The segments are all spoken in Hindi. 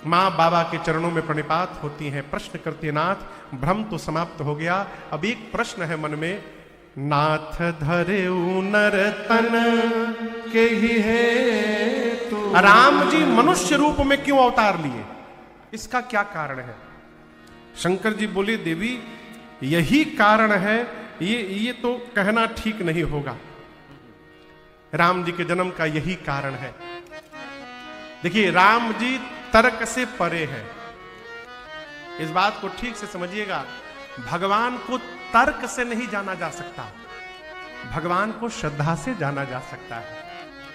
माँ बाबा के चरणों में प्रणिपात होती हैं, प्रश्न करती है, नाथ भ्रम तो समाप्त हो गया, अब एक प्रश्न है मन में, नाथ धरे नर तन के ही है तू, राम जी मनुष्य रूप में क्यों अवतार लिए, इसका क्या कारण है? शंकर जी बोले, देवी यही कारण है, ये तो कहना ठीक नहीं होगा, राम जी के जन्म का यही कारण है। देखिए, राम जी तर्क से परे है, इस बात को ठीक से समझिएगा। भगवान को तर्क से नहीं जाना जा सकता, भगवान को श्रद्धा से जाना जा सकता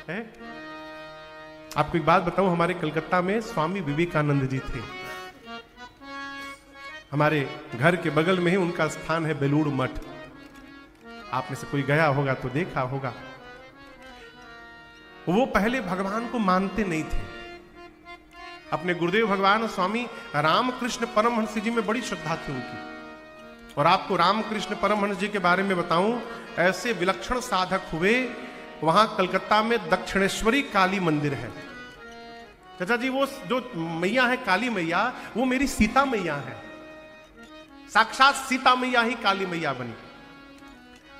है? आपको एक बात बताऊं, हमारे कलकत्ता में स्वामी विवेकानंद जी थे, हमारे घर के बगल में ही उनका स्थान है बेलूड़ मठ, आप में से कोई गया होगा तो देखा होगा। वो पहले भगवान को मानते नहीं थे, अपने गुरुदेव भगवान स्वामी रामकृष्ण परमहंस जी में बड़ी श्रद्धा थी उनकी। और आपको रामकृष्ण परमहंस जी के बारे में बताऊं, ऐसे विलक्षण साधक हुए, वहां कलकत्ता में दक्षिणेश्वरी काली मंदिर है। चाचा जी, वो जो मैया है काली मैया, वो मेरी सीता मैया है, साक्षात सीता मैया ही काली मैया बनी।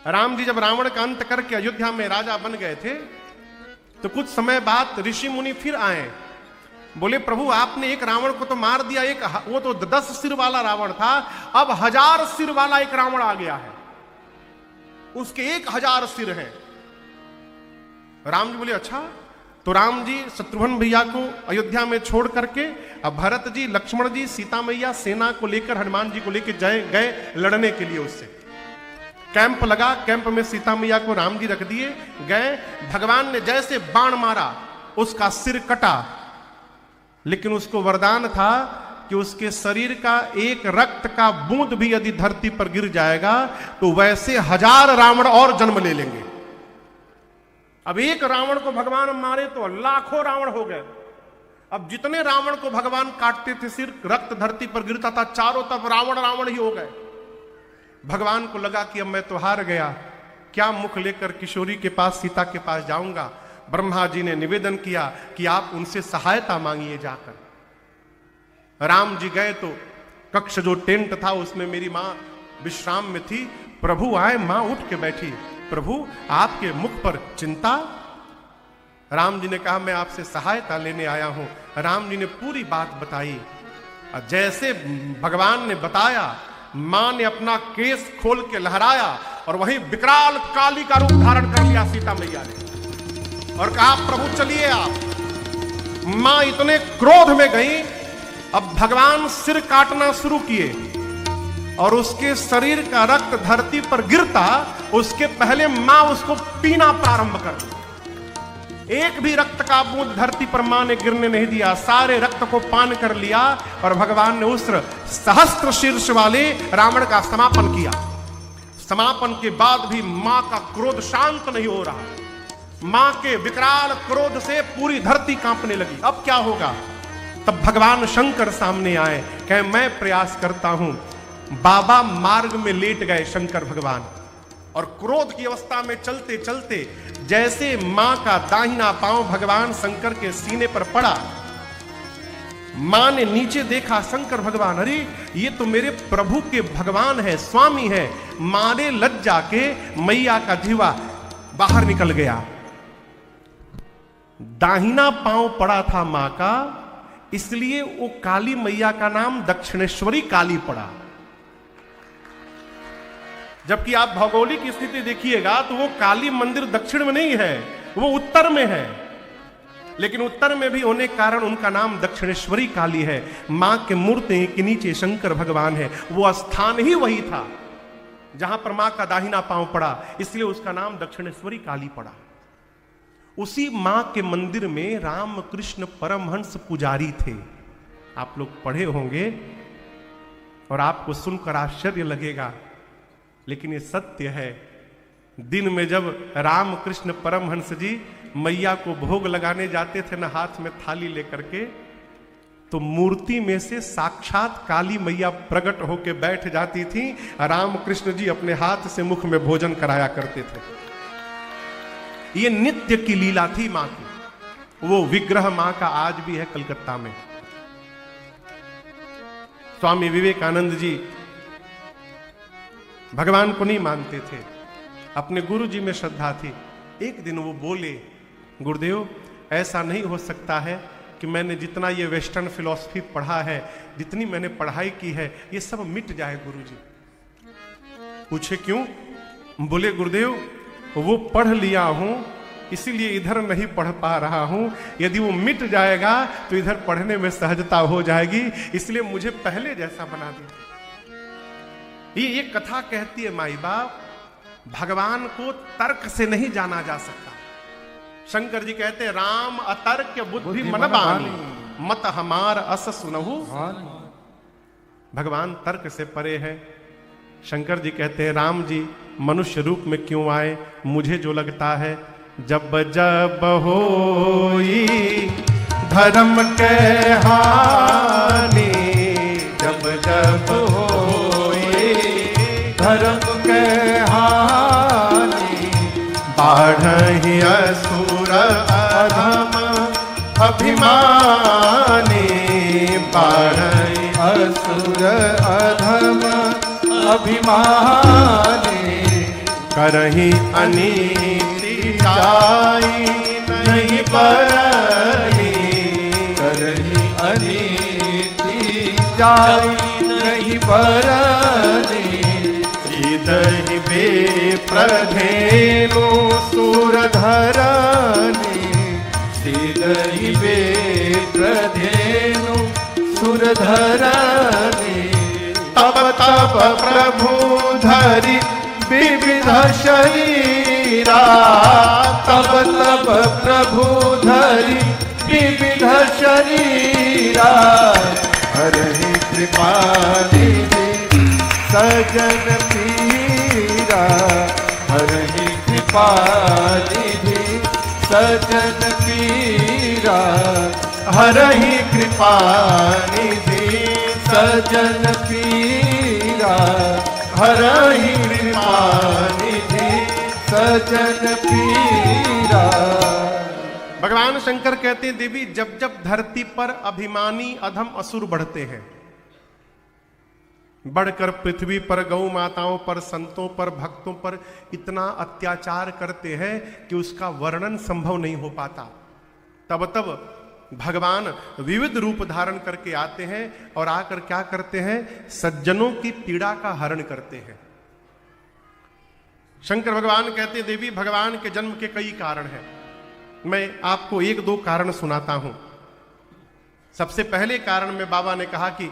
राम जी जब रावण का अंत करके अयोध्या में राजा बन गए थे, तो कुछ समय बाद ऋषि मुनि फिर आए, बोले प्रभु आपने एक रावण को तो मार दिया, एक वो तो 10 सिर वाला रावण था, अब 1000 सिर वाला एक रावण आ गया है, उसके 1000 सिर हैं। राम जी बोले अच्छा। तो राम जी शत्रुघ्न भैया को अयोध्या में छोड़ करके अब भरत जी, लक्ष्मण जी, सीता मैया, सेना को लेकर हनुमान जी को लेकर गए लड़ने के लिए। उससे कैंप लगा, कैंप में सीता मैया को राम जी रख दिए, गए, भगवान ने जैसे बाण मारा उसका सिर कटा, लेकिन उसको वरदान था कि उसके शरीर का एक रक्त का बूंद भी यदि धरती पर गिर जाएगा तो वैसे 1000 रावण और जन्म ले लेंगे। अब एक रावण को भगवान मारे तो लाखों रावण हो गए। अब जितने रावण को भगवान काटते थे, सिर रक्त धरती पर गिरता था, चारों तरफ रावण रावण ही हो गए। भगवान को लगा कि अब मैं तो हार गया, क्या मुख लेकर किशोरी के पास, सीता के पास जाऊंगा। ब्रह्मा जी ने निवेदन किया कि आप उनसे सहायता मांगिए जाकर। राम जी गए तो कक्ष जो टेंट था उसमें मेरी मां विश्राम में थी। प्रभु आए, मां उठ के बैठी, प्रभु आपके मुख पर चिंता। राम जी ने कहा मैं आपसे सहायता लेने आया हूं। राम जी ने पूरी बात बताई, जैसे भगवान ने बताया, मां ने अपना केस खोल के लहराया और वहीं विकराल काली का रूप धारण कर लिया सीता मैया ने, और कहा प्रभु चलिए आप। मां इतने क्रोध में गई, अब भगवान सिर काटना शुरू किए और उसके शरीर का रक्त धरती पर गिरता उसके पहले मां उसको पीना प्रारंभ कर दी। एक भी रक्त का बूंद धरती पर मां ने गिरने नहीं दिया, सारे रक्त को पान कर लिया और भगवान ने उस सहस्त्र शीर्ष वाले रावण का समापन किया। समापन के बाद भी मां का क्रोध शांत नहीं हो रहा, मां के विकराल क्रोध से पूरी धरती कांपने लगी। अब क्या होगा? तब भगवान शंकर सामने आए, कहे मैं प्रयास करता हूं। बाबा मार्ग में लेट गए शंकर भगवान, और क्रोध की अवस्था में चलते चलते जैसे मां का दाहिना पांव भगवान शंकर के सीने पर पड़ा, मां ने नीचे देखा, शंकर भगवान, अरे ये तो मेरे प्रभु के भगवान है, स्वामी है। मां ने लज्जा के मैया का जीवा बाहर निकल गया। दाहिना पांव पड़ा था मां का, इसलिए वो काली मैया का नाम दक्षिणेश्वरी काली पड़ा। जबकि आप भौगोलिक स्थिति देखिएगा तो वो काली मंदिर दक्षिण में नहीं है, वो उत्तर में है, लेकिन उत्तर में भी होने के कारण उनका नाम दक्षिणेश्वरी काली है। मां के मूर्ति के नीचे शंकर भगवान है, वो स्थान ही वही था जहां पर मां का दाहिना पांव पड़ा, इसलिए उसका नाम दक्षिणेश्वरी काली पड़ा। उसी मां के मंदिर में रामकृष्ण परमहंस पुजारी थे। आप लोग पढ़े होंगे और आपको सुनकर आश्चर्य लगेगा, लेकिन ये सत्य है। दिन में जब रामकृष्ण परमहंस जी मैया को भोग लगाने जाते थे ना, हाथ में थाली लेकर के, तो मूर्ति में से साक्षात काली मैया प्रकट होकर बैठ जाती थी। रामकृष्ण जी अपने हाथ से मुख में भोजन कराया करते थे। ये नित्य की लीला थी मां की। वो विग्रह मां का आज भी है कलकत्ता में। स्वामी विवेकानंद जी भगवान को नहीं मानते थे, अपने गुरु जी में श्रद्धा थी। एक दिन वो बोले, गुरुदेव ऐसा नहीं हो सकता है कि मैंने जितना ये वेस्टर्न फिलॉसफी पढ़ा है, जितनी मैंने पढ़ाई की है, ये सब मिट जाए गुरुजी। पूछे क्यों? बोले गुरुदेव वो पढ़ लिया हूं, इसीलिए इधर नहीं पढ़ पा रहा हूं। यदि वो मिट जाएगा तो इधर पढ़ने में सहजता हो जाएगी, इसलिए मुझे पहले जैसा बना दीजिए। ये कथा कहती है माई बाप, भगवान को तर्क से नहीं जाना जा सकता। शंकर जी कहते हैं राम अतर्क बुद्धि मन बानी, मत हमार अस सुनहु। भगवान तर्क से परे है। शंकर जी कहते हैं राम जी मनुष्य रूप में क्यों आए? मुझे जो लगता है जब जब होई धर्म के हानि, जब जब होई धर्म के हानि, बाढ़हि असुर अधम अभिमानी, बाढ़हि असुर अधम अभिमानी, करहि अनीति जाई नहीं बरनी, करहि अनीति जाई नहीं बरनी, सीधहि बेप्रधेनु सुर धरनी, सीधहि बेप्रधेनु सुर धरनी, तब तब प्रभु धरि विविध शरीरा, तब तब प्रभु धरि विविध शरीरा, हरि कृपा निधि सजन पीरा, हरि कृपा निधि सजन पीरा, हरि कृपा निधि सजन पीरा, हरि कृपा निधि सजन पीरा। भगवान शंकर कहते हैं देवी जब जब धरती पर अभिमानी अधम असुर बढ़ते हैं, बढ़कर पृथ्वी पर गौ माताओं पर, संतों पर, भक्तों पर इतना अत्याचार करते हैं कि उसका वर्णन संभव नहीं हो पाता, तब तब भगवान विविध रूप धारण करके आते हैं और आकर क्या करते हैं? सज्जनों की पीड़ा का हरण करते हैं। शंकर भगवान कहते हैं देवी भगवान के जन्म के कई कारण हैं, मैं आपको एक दो कारण सुनाता हूं। सबसे पहले कारण में बाबा ने कहा कि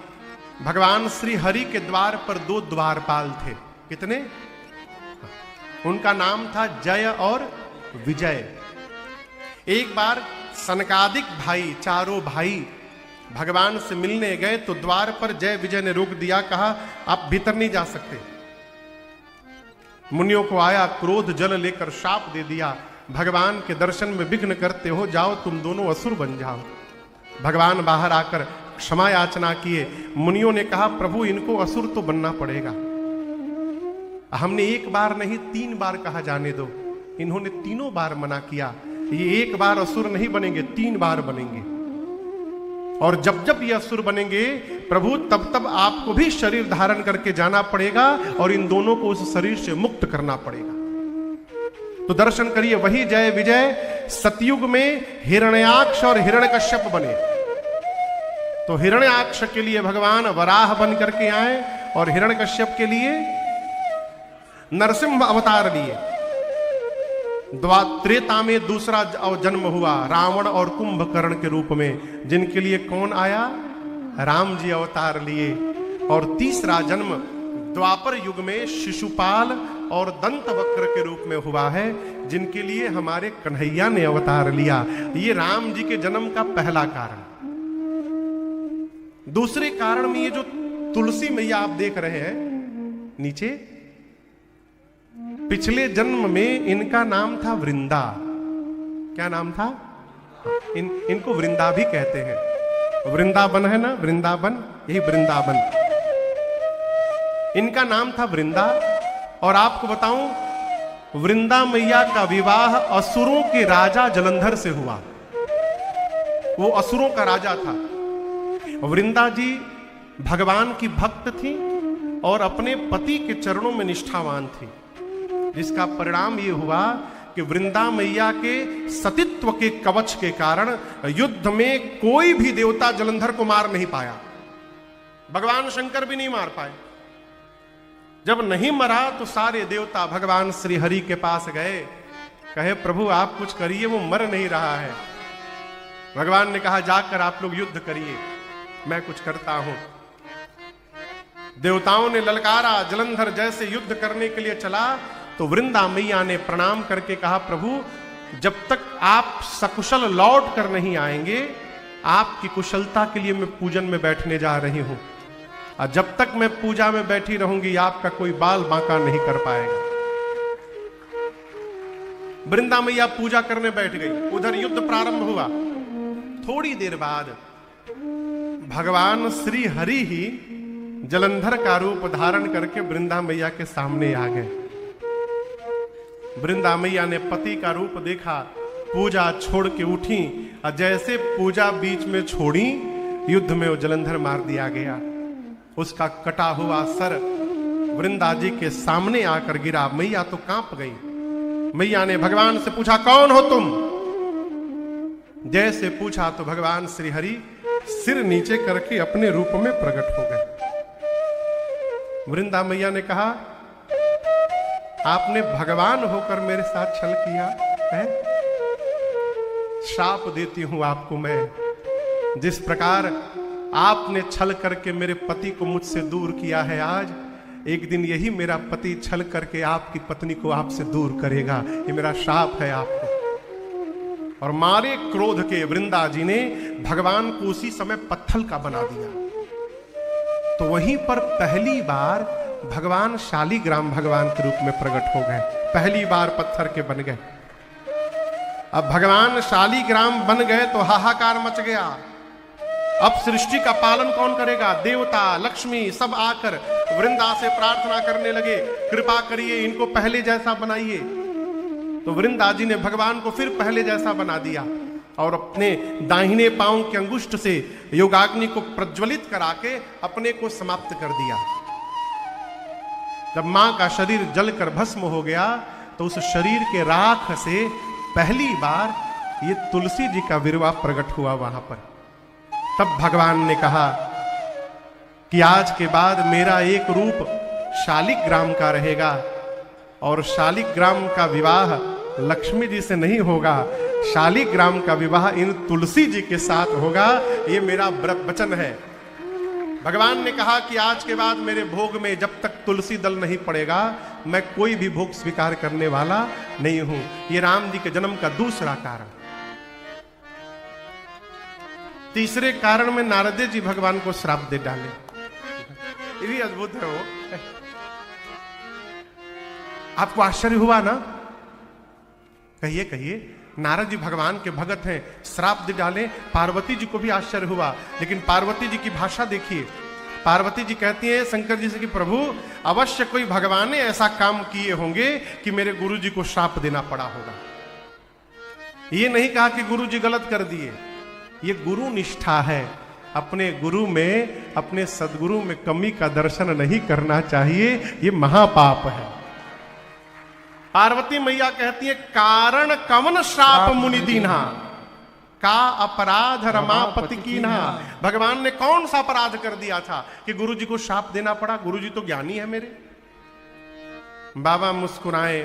भगवान श्री हरि के द्वार पर दो द्वारपाल थे। कितने? उनका नाम था जय और विजय। एक बार सनकादिक भाई, चारों भाई भगवान से मिलने गए तो द्वार पर जय विजय ने रोक दिया, कहा आप भीतर नहीं जा सकते। मुनियों को आया क्रोध जल लेकर शाप दे दिया, भगवान के दर्शन में विघ्न करते हो, जाओ तुम दोनों असुर बन जाओ। भगवान बाहर आकर क्षमा याचना किए। मुनियों ने कहा प्रभु इनको असुर तो बनना पड़ेगा, हमने एक बार नहीं 3 बार कहा जाने दो, इन्होंने 3 बार मना किया। ये एक बार असुर नहीं बनेंगे, 3 बार बनेंगे, और जब जब ये असुर बनेंगे प्रभु तब तब आपको भी शरीर धारण करके जाना पड़ेगा और इन दोनों को उस शरीर से मुक्त करना पड़ेगा। तो दर्शन करिए, वही जय विजय सतयुग में हिरण्याक्ष और हिरण्यकश्यप बने। तो हिरण्याक्ष के लिए भगवान वराह बन करके आए और हिरण्यकश्यप के लिए नरसिंह अवतार लिए। त्रेता में दूसरा जन्म हुआ रावण और कुंभकर्ण के रूप में, जिनके लिए कौन आया? राम जी अवतार लिए। और तीसरा जन्म द्वापर युग में शिशुपाल और दंतवक्र के रूप में हुआ है, जिनके लिए हमारे कन्हैया ने अवतार लिया। ये राम जी के जन्म का पहला कारण। दूसरे कारण में ये जो तुलसी मैया आप देख रहे हैं नीचे, पिछले जन्म में इनका नाम था वृंदा। क्या नाम था? इनको वृंदा भी कहते हैं। वृंदावन है ना, वृंदावन, यही वृंदावन। इनका नाम था वृंदा। और आपको बताऊं, वृंदा मैया का विवाह असुरों के राजा जलंधर से हुआ। वो असुरों का राजा था। वृंदा जी भगवान की भक्त थी और अपने पति के चरणों में निष्ठावान थी, जिसका परिणाम ये हुआ कि वृंदा मैया के सतीत्व के कवच के कारण युद्ध में कोई भी देवता जलंधर को मार नहीं पाया। भगवान शंकर भी नहीं मार पाए। जब नहीं मरा तो सारे देवता भगवान श्री हरि के पास गए, कहे प्रभु आप कुछ करिए, वो मर नहीं रहा है। भगवान ने कहा जाकर आप लोग युद्ध करिए, मैं कुछ करता हूं। देवताओं ने ललकारा, जलंधर जैसे युद्ध करने के लिए चला तो वृंदा मैया ने प्रणाम करके कहा प्रभु जब तक आप सकुशल लौट कर नहीं आएंगे, आपकी कुशलता के लिए मैं पूजन में बैठने जा रही हूं, और जब तक मैं पूजा में बैठी रहूंगी आपका कोई बाल बांका नहीं कर पाएगा। वृंदा मैया पूजा करने बैठ गई, उधर युद्ध प्रारंभ हुआ। थोड़ी देर बाद भगवान श्री हरि ही जलंधर का रूप धारण करके वृंदा मैया के सामने आ गए। वृंदा मैया ने पति का रूप देखा, पूजा छोड़ के उठी, और जैसे पूजा बीच में छोड़ी युद्ध में वो जलंधर मार दिया गया। उसका कटा हुआ सर वृंदा जी के सामने आकर गिरा। मैया तो कांप गई। मैया ने भगवान से पूछा कौन हो तुम? जैसे पूछा तो भगवान श्री हरि सिर नीचे करके अपने रूप में प्रकट हो गए। वृंदा मैया ने कहा आपने भगवान होकर मेरे साथ छल किया है, श्राप देती हूं आपको मैं। जिस प्रकार आपने छल करके मेरे पति को मुझसे दूर किया है, आज एक दिन यही मेरा पति छल करके आपकी पत्नी को आपसे दूर करेगा। ये मेरा श्राप है आपको। और मारे क्रोध के वृंदा जी ने भगवान को उसी समय पत्थर का बना दिया। तो वहीं पर पहली बार भगवान शालिग्राम भगवान के रूप में प्रकट हो गए। पहली बार पत्थर के बन गए। अब भगवान शालिग्राम बन गए तो हाहाकार मच गया। अब सृष्टि का पालन कौन करेगा? देवता, लक्ष्मी सब आकर वृंदा से प्रार्थना करने लगे, कृपा करिए इनको पहले जैसा बनाइए। तो वृंदा जी ने भगवान को फिर पहले जैसा बना दिया और अपने दाहिने पांव के अंगुष्ठ से योगाग्नि को प्रज्वलित करा के अपने को समाप्त कर दिया। जब मां का शरीर जलकर भस्म हो गया तो उस शरीर के राख से पहली बार ये तुलसी जी का विरवा प्रकट हुआ वहां पर। तब भगवान ने कहा कि आज के बाद मेरा एक रूप शालिग्राम का रहेगा और शालिग्राम का विवाह लक्ष्मी जी से नहीं होगा, शालिग्राम का विवाह इन तुलसी जी के साथ होगा। ये मेरा वचन है। भगवान ने कहा कि आज के बाद मेरे भोग में जब तक तुलसी दल नहीं पड़ेगा मैं कोई भी भोग स्वीकार करने वाला नहीं हूं। ये राम जी के जन्म का दूसरा कारण। तीसरे कारण में नारद जी भगवान को श्राप दे डाले। ये भी अद्भुत है वो। आपको आश्चर्य हुआ ना? कहिए कहिए। नारद जी भगवान के भगत हैं, श्राप दे डाले। पार्वती जी को भी आश्चर्य हुआ, लेकिन पार्वती जी की भाषा देखिए। पार्वती जी कहती हैं शंकर जी से कि प्रभु अवश्य कोई भगवान ने ऐसा काम किए होंगे कि मेरे गुरु जी को श्राप देना पड़ा होगा। ये नहीं कहा कि गुरु जी गलत कर दिए। ये गुरु निष्ठा है। अपने गुरु में, अपने सदगुरु में कमी का दर्शन नहीं करना चाहिए। ये महापाप है। पार्वती मैया कहती है कारण कवन श्राप मुनि दीन्हा, का अपराध रमापति कीन्हा। भगवान ने कौन सा अपराध कर दिया था कि गुरु जी को श्राप देना पड़ा? गुरु जी तो ज्ञानी है मेरे। बाबा मुस्कुराए,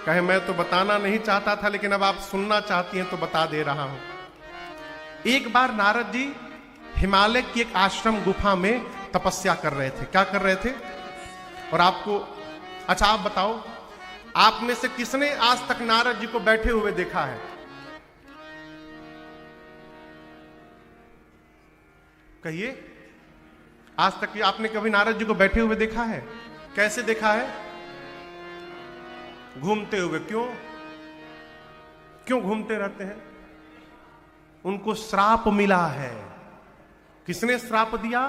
कहे मैं तो बताना नहीं चाहता था, लेकिन अब आप सुनना चाहती हैं तो बता दे रहा हूं। एक बार नारद जी हिमालय की एक आश्रम गुफा में तपस्या कर रहे थे। क्या कर रहे थे? और आपको, अच्छा आप बताओ, आप में से किसने आज तक नारद जी को बैठे हुए देखा है? कहिए, आज तक आपने कभी नारद जी को बैठे हुए देखा है? कैसे देखा है? घूमते हुए। क्यों? क्यों घूमते रहते हैं? उनको श्राप मिला है। किसने श्राप दिया?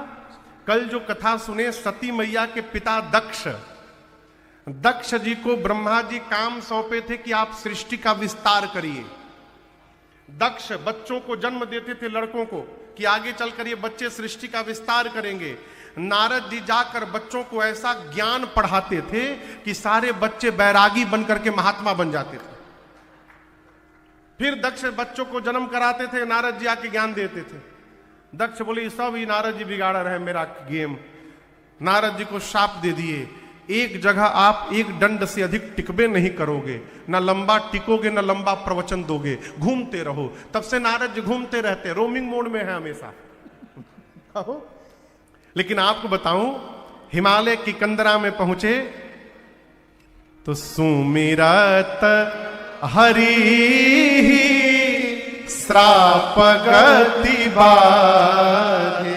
कल जो कथा सुने, सती मैया के पिता दक्ष जी को ब्रह्मा जी काम सौंपे थे कि आप सृष्टि का विस्तार करिए। दक्ष बच्चों को जन्म देते थे, लड़कों को, कि आगे चलकर ये बच्चे सृष्टि का विस्तार करेंगे। नारद जी जाकर बच्चों को ऐसा ज्ञान पढ़ाते थे कि सारे बच्चे बैरागी बनकर के महात्मा बन जाते थे। फिर दक्ष बच्चों को जन्म कराते थे, नारद जी आके ज्ञान देते थे। दक्ष बोले सब ही नारद जी बिगाड़ रहे हैं मेरा गेम। नारद जी को शाप दे दिए, एक जगह आप एक दंड से अधिक टिकबे नहीं करोगे, ना लंबा टिकोगे ना लंबा प्रवचन दोगे, घूमते रहो। तब से नारद जी घूमते रहते, रोमिंग मोड में है हमेशा। लेकिन आपको बताऊं, हिमालय की कंदरा में पहुंचे तो सुमिरत हरि श्राप गति बाधे,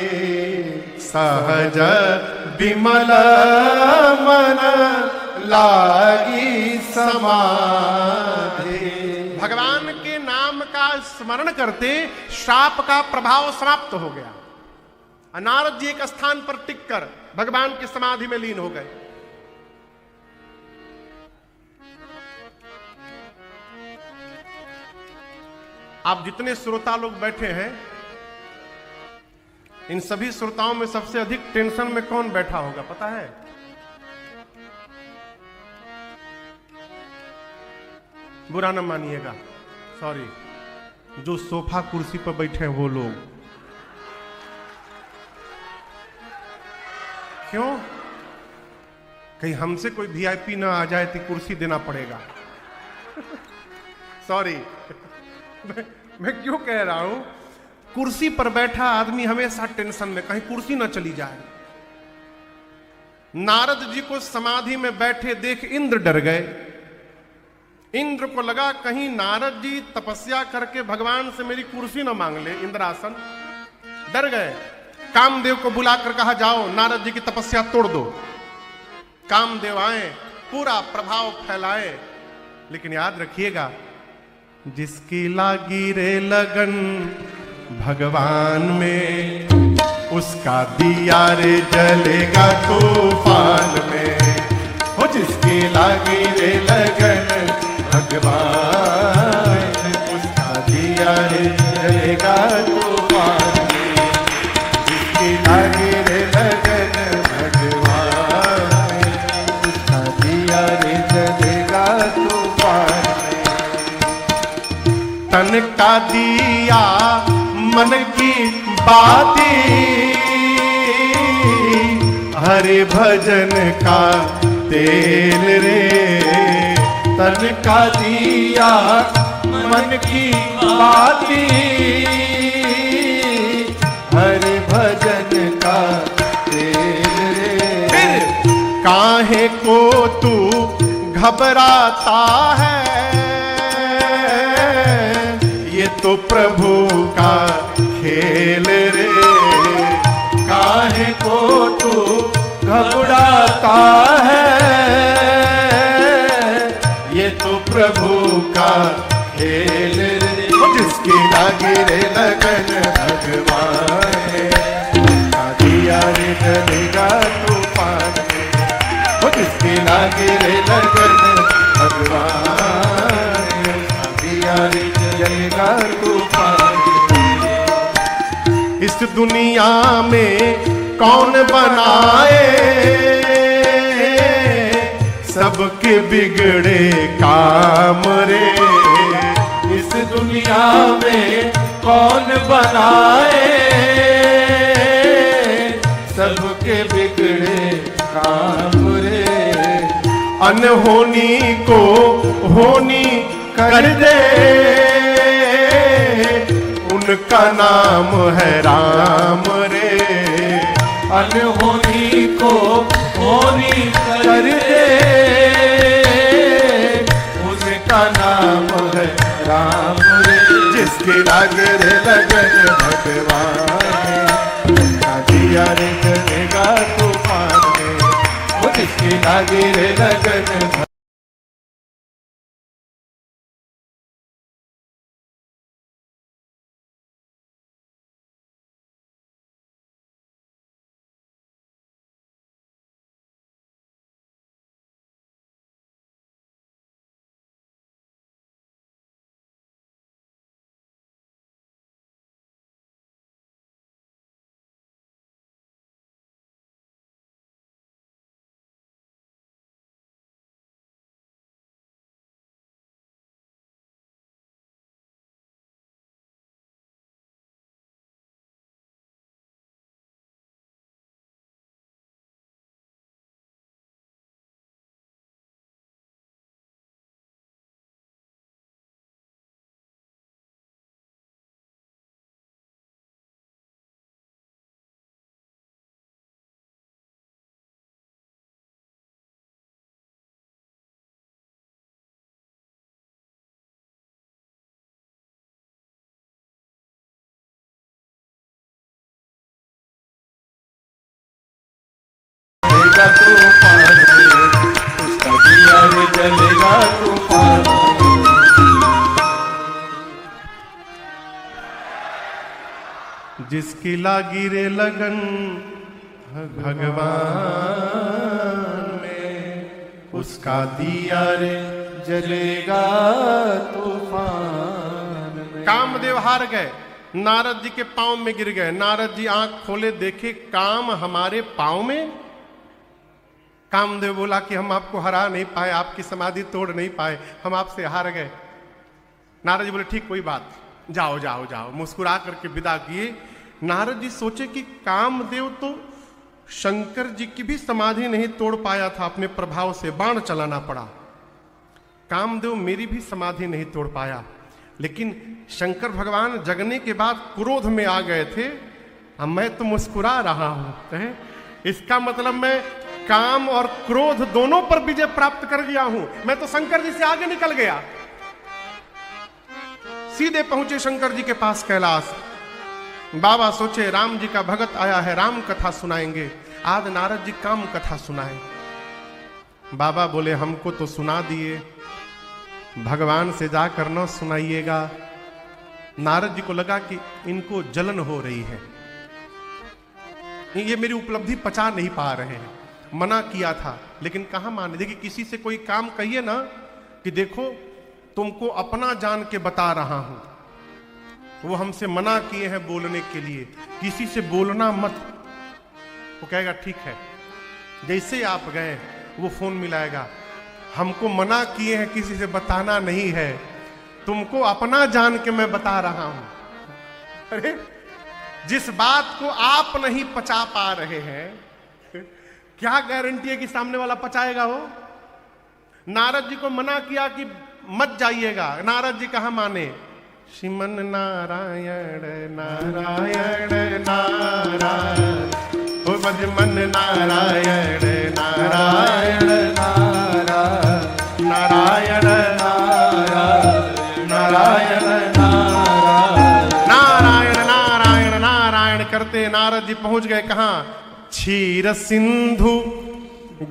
सहज विमल मन लागी समाधि। भगवान के नाम का स्मरण करते श्राप का प्रभाव समाप्त हो गया। नारद जी एक स्थान पर टिककर भगवान की समाधि में लीन हो गए। आप जितने श्रोता लोग बैठे हैं, इन सभी श्रोताओं में सबसे अधिक टेंशन में कौन बैठा होगा पता है? बुरा न मानिएगा, सॉरी, जो सोफा कुर्सी पर बैठे हैं वो लोग। क्यों? कहीं हमसे कोई वीआईपी ना आ जाए तो कुर्सी देना पड़ेगा। सॉरी। मैं क्यों कह रहा हूं? कुर्सी पर बैठा आदमी हमेशा टेंशन में, कहीं कुर्सी ना चली जाए। नारद जी को समाधि में बैठे देख इंद्र डर गए। इंद्र को लगा कहीं नारद जी तपस्या करके भगवान से मेरी कुर्सी ना मांग ले, इंद्रासन। डर गए। कामदेव को बुलाकर कहा जाओ नारद जी की तपस्या तोड़ दो। कामदेव आए, पूरा प्रभाव फैलाए। लेकिन याद रखिएगा, जिसकी लागी रे लगन भगवान में, उसका दिया रे जलेगा तूफान में। हो जिसकी लागी रे लगन भगवान, उसका दिया रे जलेगा तूफान में। जिसकी लागी रे लगन भगवान, उसका दिया रे जलेगा तूफान में। तन का दिया मन की बाती, हरि भजन का तेल रे। तन का दिया मन की बाती, हरि भजन का तेल रे। फिर काहे को तू घबराता है, ये तो प्रभु का खेल रे। काहे को तू घबराता है, ये तो प्रभु का खेल रे। जिसकी लागी रे लगन भगवान, दिया रे जलेगा तूफान में। जिसकी लागी रे लगन भगवान, दिया रे जलेगा तूफान। इस दुनिया में कौन बनाए, सबके बिगड़े काम रे। इस दुनिया में कौन बनाए, सबके बिगड़े काम रे। अनहोनी को होनी कर दे, उनका नाम है राम रे। अनहोनी को होनी कर दे, उनका नाम है राम रे। जिसके लागे रे लगन भगवान, दिया रे जलेगा तूफान में। जिसके लागे रे लगन जिसकी लागी रे लगन भगवान में, उसका दिया रे जलेगा तूफान में। कामदेव हार गए, नारद जी के पांव में गिर गए। नारद जी आंख खोले, देखे काम हमारे पांव में। कामदेव बोला कि हम आपको हरा नहीं पाए, आपकी समाधि तोड़ नहीं पाए, हम आपसे हार गए। नारद जी बोले ठीक कोई बात, जाओ जाओ जाओ, मुस्कुरा करके विदा किए। नारद जी सोचे कि कामदेव तो शंकर जी की भी समाधि नहीं तोड़ पाया था, अपने प्रभाव से बाण चलाना पड़ा। कामदेव मेरी भी समाधि नहीं तोड़ पाया, लेकिन शंकर भगवान जगने के बाद क्रोध में आ गए थे। अब मैं तो मुस्कुरा रहा हूं, इसका मतलब मैं काम और क्रोध दोनों पर विजय प्राप्त कर गया हूं। मैं तो शंकर जी से आगे निकल गया। सीधे पहुंचे शंकर जी के पास कैलाश। बाबा सोचे राम जी का भगत आया है, राम कथा सुनाएंगे। आज नारद जी काम कथा सुनाए। बाबा बोले हमको तो सुना दिए, भगवान से जाकर न सुनाइएगा। नारद जी को लगा कि इनको जलन हो रही है, ये मेरी उपलब्धि पचा नहीं पा रहे हैं। मना किया था लेकिन कहां माने। देखिए किसी से कोई काम कहिए ना कि देखो तुमको अपना जान के बता रहा हूं, वो हमसे मना किए हैं बोलने के लिए, किसी से बोलना मत। वो कहेगा ठीक है। जैसे आप गए वो फोन मिलाएगा, हमको मना किए हैं किसी से बताना नहीं है, तुमको अपना जान के मैं बता रहा हूं। अरे जिस बात को आप नहीं पचा पा रहे हैं, क्या गारंटी है कि सामने वाला पचाएगा? वो नारद जी को मना किया कि मत जाइएगा। नारद जी कहां माने? श्रीमन नारायण नारायण नारायण, ओ मज मन नारायण नारायण नारायण नारायण नारायण नारायण नारायण नारायण करते नारद जी पहुंच गए कहां? क्षीर सिंधु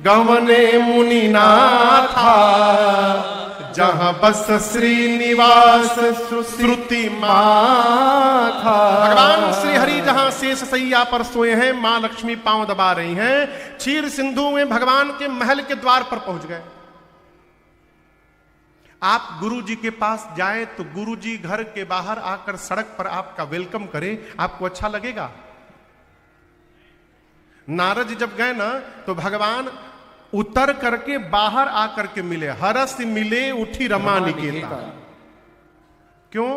गवने मुनिनाथा, जहां बस श्रीनिवास श्रुति माथा। भगवान श्री हरि जहां शेष सैया पर सोए हैं, मां लक्ष्मी पांव दबा रही हैं। क्षीर सिंधु में भगवान के महल के द्वार पर पहुंच गए। आप गुरु जी के पास जाएं तो गुरु जी घर के बाहर आकर सड़क पर आपका वेलकम करें, आपको अच्छा लगेगा? नारद जी जब गए ना तो भगवान उतर करके बाहर आकर के मिले। हरस मिले उठी रमा निकेता। क्यों?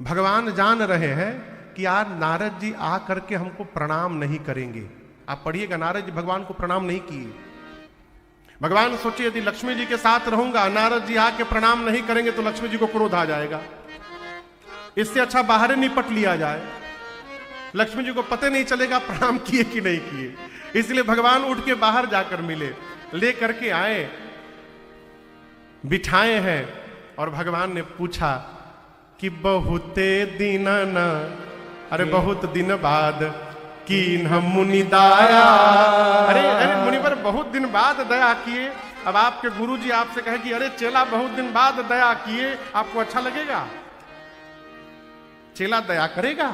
भगवान जान रहे हैं कि आज नारद जी आकर के हमको प्रणाम नहीं करेंगे। आप पढ़िएगा, नारद जी भगवान को प्रणाम नहीं किए। भगवान सोचे यदि लक्ष्मी जी के साथ रहूंगा, नारद जी आके प्रणाम नहीं करेंगे तो लक्ष्मी जी को क्रोध आ जाएगा, इससे अच्छा बाहर निपट लिया जाए, लक्ष्मी जी को पता नहीं चलेगा प्रणाम किए कि नहीं किए। इसलिए भगवान उठ के बाहर जाकर मिले, ले करके आए, बिठाए हैं। और भगवान ने पूछा कि बहुते दिन न, अरे बहुत दिन बाद कीन हम मुनि दाया। अरे मुनि पर बहुत दिन बाद दया किए। अब आपके गुरु जी आपसे कहे कि अरे चेला बहुत दिन बाद दया किए, आपको अच्छा लगेगा? चेला दया करेगा?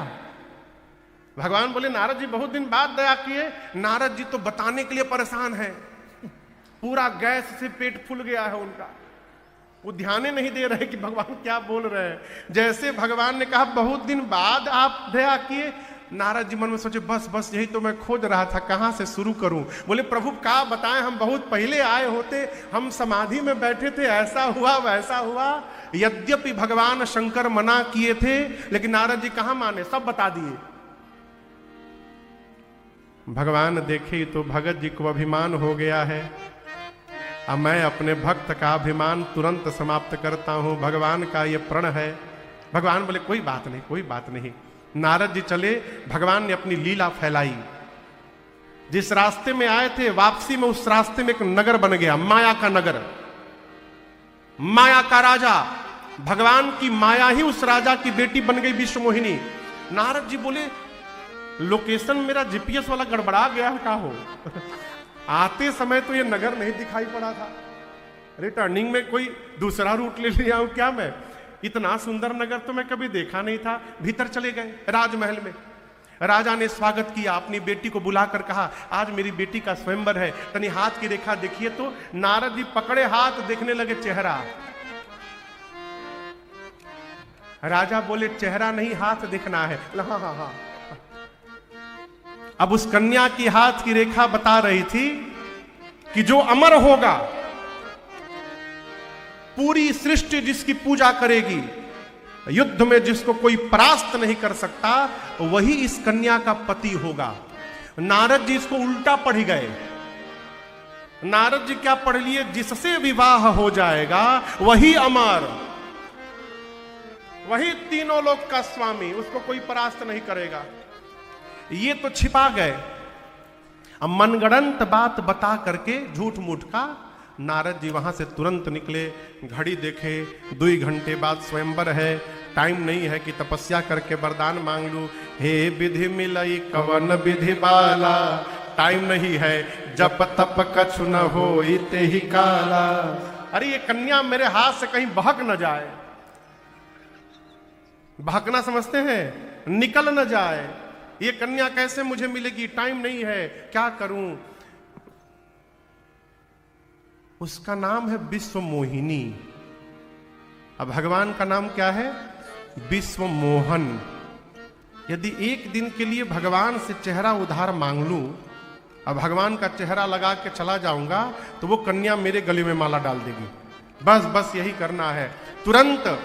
भगवान बोले नारद जी बहुत दिन बाद दया किए। नारद जी तो बताने के लिए परेशान हैं, पूरा गैस से पेट फूल गया है उनका, वो ध्यान नहीं दे रहे कि भगवान क्या बोल रहे हैं। जैसे भगवान ने कहा बहुत दिन बाद आप दया किए, नारद जी मन में सोचे बस बस यही तो मैं खोज रहा था, कहां से शुरू करूं। बोले प्रभु क्या बताएं, हम बहुत पहले आए होते, हम समाधि में बैठे थे, ऐसा हुआ वैसा हुआ। यद्यपि भगवान शंकर मना किए थे लेकिन नारद जी कहां माने, सब बता दिए। भगवान देखे तो भगत जी को अभिमान हो गया है। अब मैं अपने भक्त का अभिमान तुरंत समाप्त करता हूं, भगवान का ये प्रण है। भगवान बोले कोई बात नहीं, कोई बात नहीं। नारद जी चले, भगवान ने अपनी लीला फैलाई। जिस रास्ते में आए थे वापसी में उस रास्ते में एक नगर बन गया, माया का नगर, माया का राजा। भगवान की माया ही उस राजा की बेटी बन गई विश्व मोहिनी। नारद जी बोले लोकेशन मेरा जीपीएस वाला गड़बड़ा गया है, क्या हो? आते समय तो ये नगर नहीं दिखाई पड़ा था, रिटर्निंग में कोई दूसरा रूट ले लिया हूं क्या मैं? इतना सुंदर नगर तो मैं कभी देखा नहीं था। भीतर चले गए राजमहल में, राजा ने स्वागत किया, अपनी बेटी को बुलाकर कहा आज मेरी बेटी का स्वयंवर है, तनी हाथ की रेखा देखिए। तो नारद जी पकड़े हाथ, देखने लगे चेहरा। राजा बोले चेहरा नहीं हाथ देखना है। हाँ हाँ हाँ। अब उस कन्या की हाथ की रेखा बता रही थी कि जो अमर होगा, पूरी सृष्टि जिसकी पूजा करेगी, युद्ध में जिसको कोई परास्त नहीं कर सकता, वही इस कन्या का पति होगा। नारद जी इसको उल्टा पढ़ गए। नारद जी क्या पढ़ लिए? जिससे विवाह हो जाएगा वही अमर, वही तीनों लोक का स्वामी, उसको कोई परास्त नहीं करेगा। ये तो छिपा गए। अब मनगढ़ंत बात बता करके झूठ मूठ का नारद जी वहां से तुरंत निकले। घड़ी देखे, 2 घंटे बाद स्वयंवर है, टाइम नहीं है कि तपस्या करके वरदान मांग लूं। हे विधि मिलई कवन विधि बाला, टाइम नहीं है, जप तप कछु न होई तेहि काला। अरे ये कन्या मेरे हाथ से कहीं बहक न जाए। बहकना समझते हैं? निकल न जाए। ये कन्या कैसे मुझे मिलेगी? टाइम नहीं है, क्या करूं? उसका नाम है विश्व मोहिनी। अब भगवान का नाम क्या है? विश्व मोहन। यदि एक दिन के लिए भगवान से चेहरा उधार मांग लूं, अब भगवान का चेहरा लगा के चला जाऊंगा तो वो कन्या मेरे गले में माला डाल देगी। बस बस यही करना है। तुरंत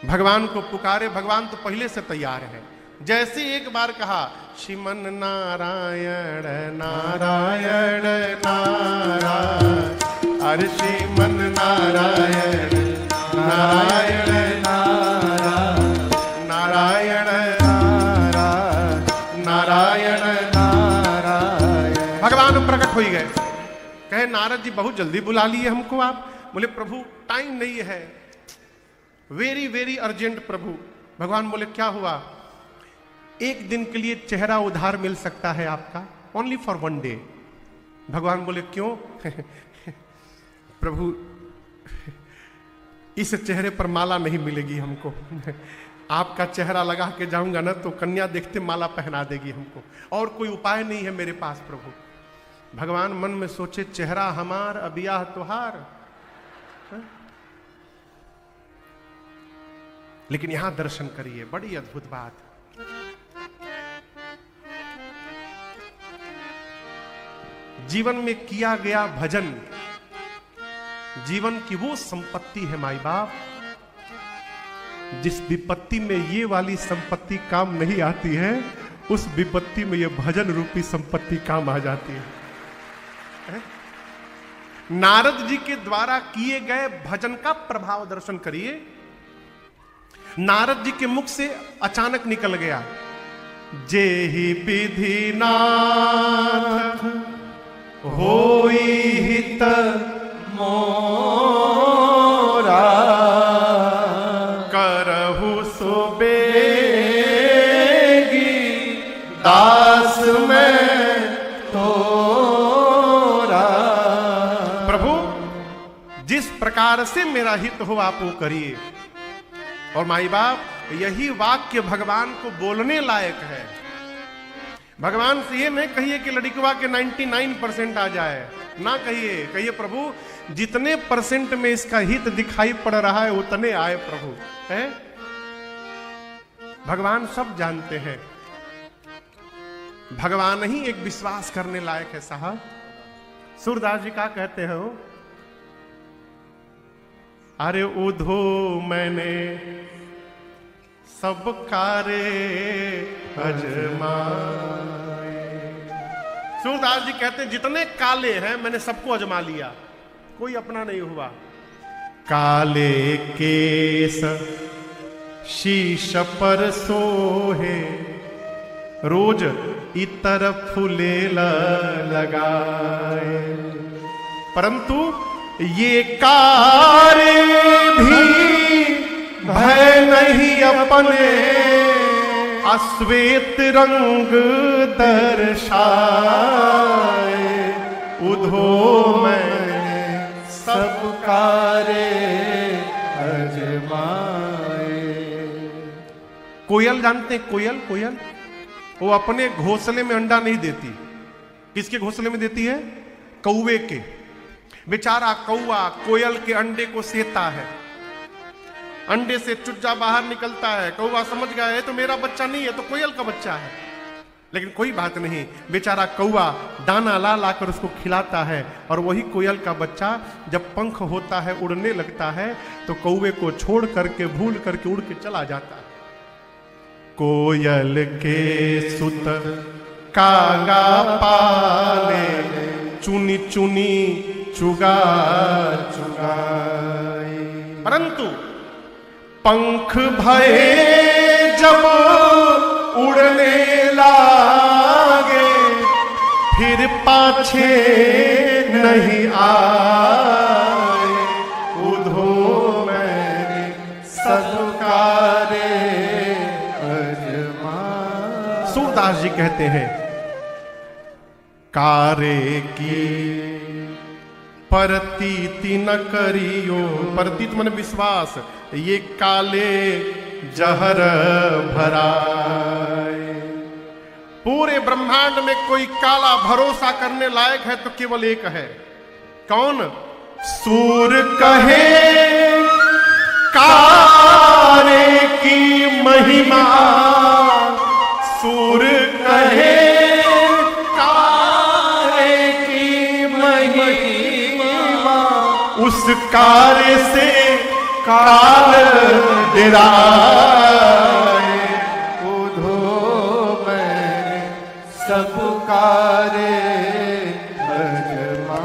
भगवान को पुकारे। भगवान तो पहले से तैयार है। जैसे एक बार कहा श्रीमन नारायण नारायण नारायण, अरे श्रीमन नारायण नारायण नारायण नारायण नारायण नारायण। भगवान प्रकट हो गए। कहे नारद जी बहुत जल्दी बुला लिए हमको आप। बोले प्रभु टाइम नहीं है, वेरी वेरी अर्जेंट प्रभु। भगवान बोले क्या हुआ? एक दिन के लिए चेहरा उधार मिल सकता है आपका, ओनली फॉर 1 डे। भगवान बोले क्यों? प्रभु इस चेहरे पर माला नहीं मिलेगी हमको। आपका चेहरा लगा के जाऊंगा ना तो कन्या देखते माला पहना देगी हमको, और कोई उपाय नहीं है मेरे पास प्रभु। भगवान मन में सोचे चेहरा हमार अबियाह तुहार। लेकिन यहां दर्शन करिए, बड़ी अद्भुत बात। जीवन में किया गया भजन जीवन की वो संपत्ति है माई बाप, जिस विपत्ति में ये वाली संपत्ति काम नहीं आती है, उस विपत्ति में ये भजन रूपी संपत्ति काम आ जाती है। नारद जी के द्वारा किए गए भजन का प्रभाव दर्शन करिए। नारद जी के मुख से अचानक निकल गया, जेहि विधि नाथ होई हित मोरा, करहु सुबेगी दास में तोरा। प्रभु जिस प्रकार से मेरा हित हो आप वो करिए। और माई बाप यही वाक्य भगवान को बोलने लायक है। भगवान से ये नहीं कहिए कि लड़कवा के 99% आ जाए, ना कहिए, कहिए प्रभु जितने परसेंट में इसका हित दिखाई पड़ रहा है उतने आए प्रभु। है भगवान सब जानते हैं। भगवान ही एक विश्वास करने लायक है साहब। सूरदास जी का कहते हो, अरे उधो मैंने सब कारे अजमाए। सूरदास जी कहते हैं जितने काले हैं मैंने सबको अजमा लिया, कोई अपना नहीं हुआ। काले केस शीश पर सोहे, रोज इतर फूले लगाए, परंतु ये कार्य भी भय नहीं अपने, अश्वेत रंग दर्शाए। उधो मैं सब कार्य अजमाए। कोयल जानते हैं? कोयल कोयल वो अपने घोंसले में अंडा नहीं देती। किसके घोंसले में देती है? कौवे के। बेचारा कौवा कोयल के अंडे को सेता है, अंडे से चुच्चा बाहर निकलता है। कौवा समझ गया है तो मेरा बच्चा नहीं है, तो कोयल का बच्चा है। लेकिन कोई बात नहीं, बेचारा कौवा दाना ला ला कर उसको खिलाता है, और वही कोयल का बच्चा जब पंख होता है, उड़ने लगता है, तो कौवे को छोड़ करके भूल करके उड़ के चला जाता है। कोयल के सुत कागा पाले, चुनी चुनी चुगा चुगाई। परंतु पंख भये जब उड़ने लागे, फिर पाछे नहीं आए। उधो मैंने सदकारे अजमा। सूरदास जी कहते हैं, कारे की परतीति न करियो। परतीत मन विश्वास, ये काले जहर भराए। पूरे ब्रह्मांड में कोई काला भरोसा करने लायक है तो केवल एक है। कौन? सूर कहे कारे की महिमा, सूर कहे कारे की महिमा, उस कार्य से काल डराए। उधो मैंने सब कारे अजमा।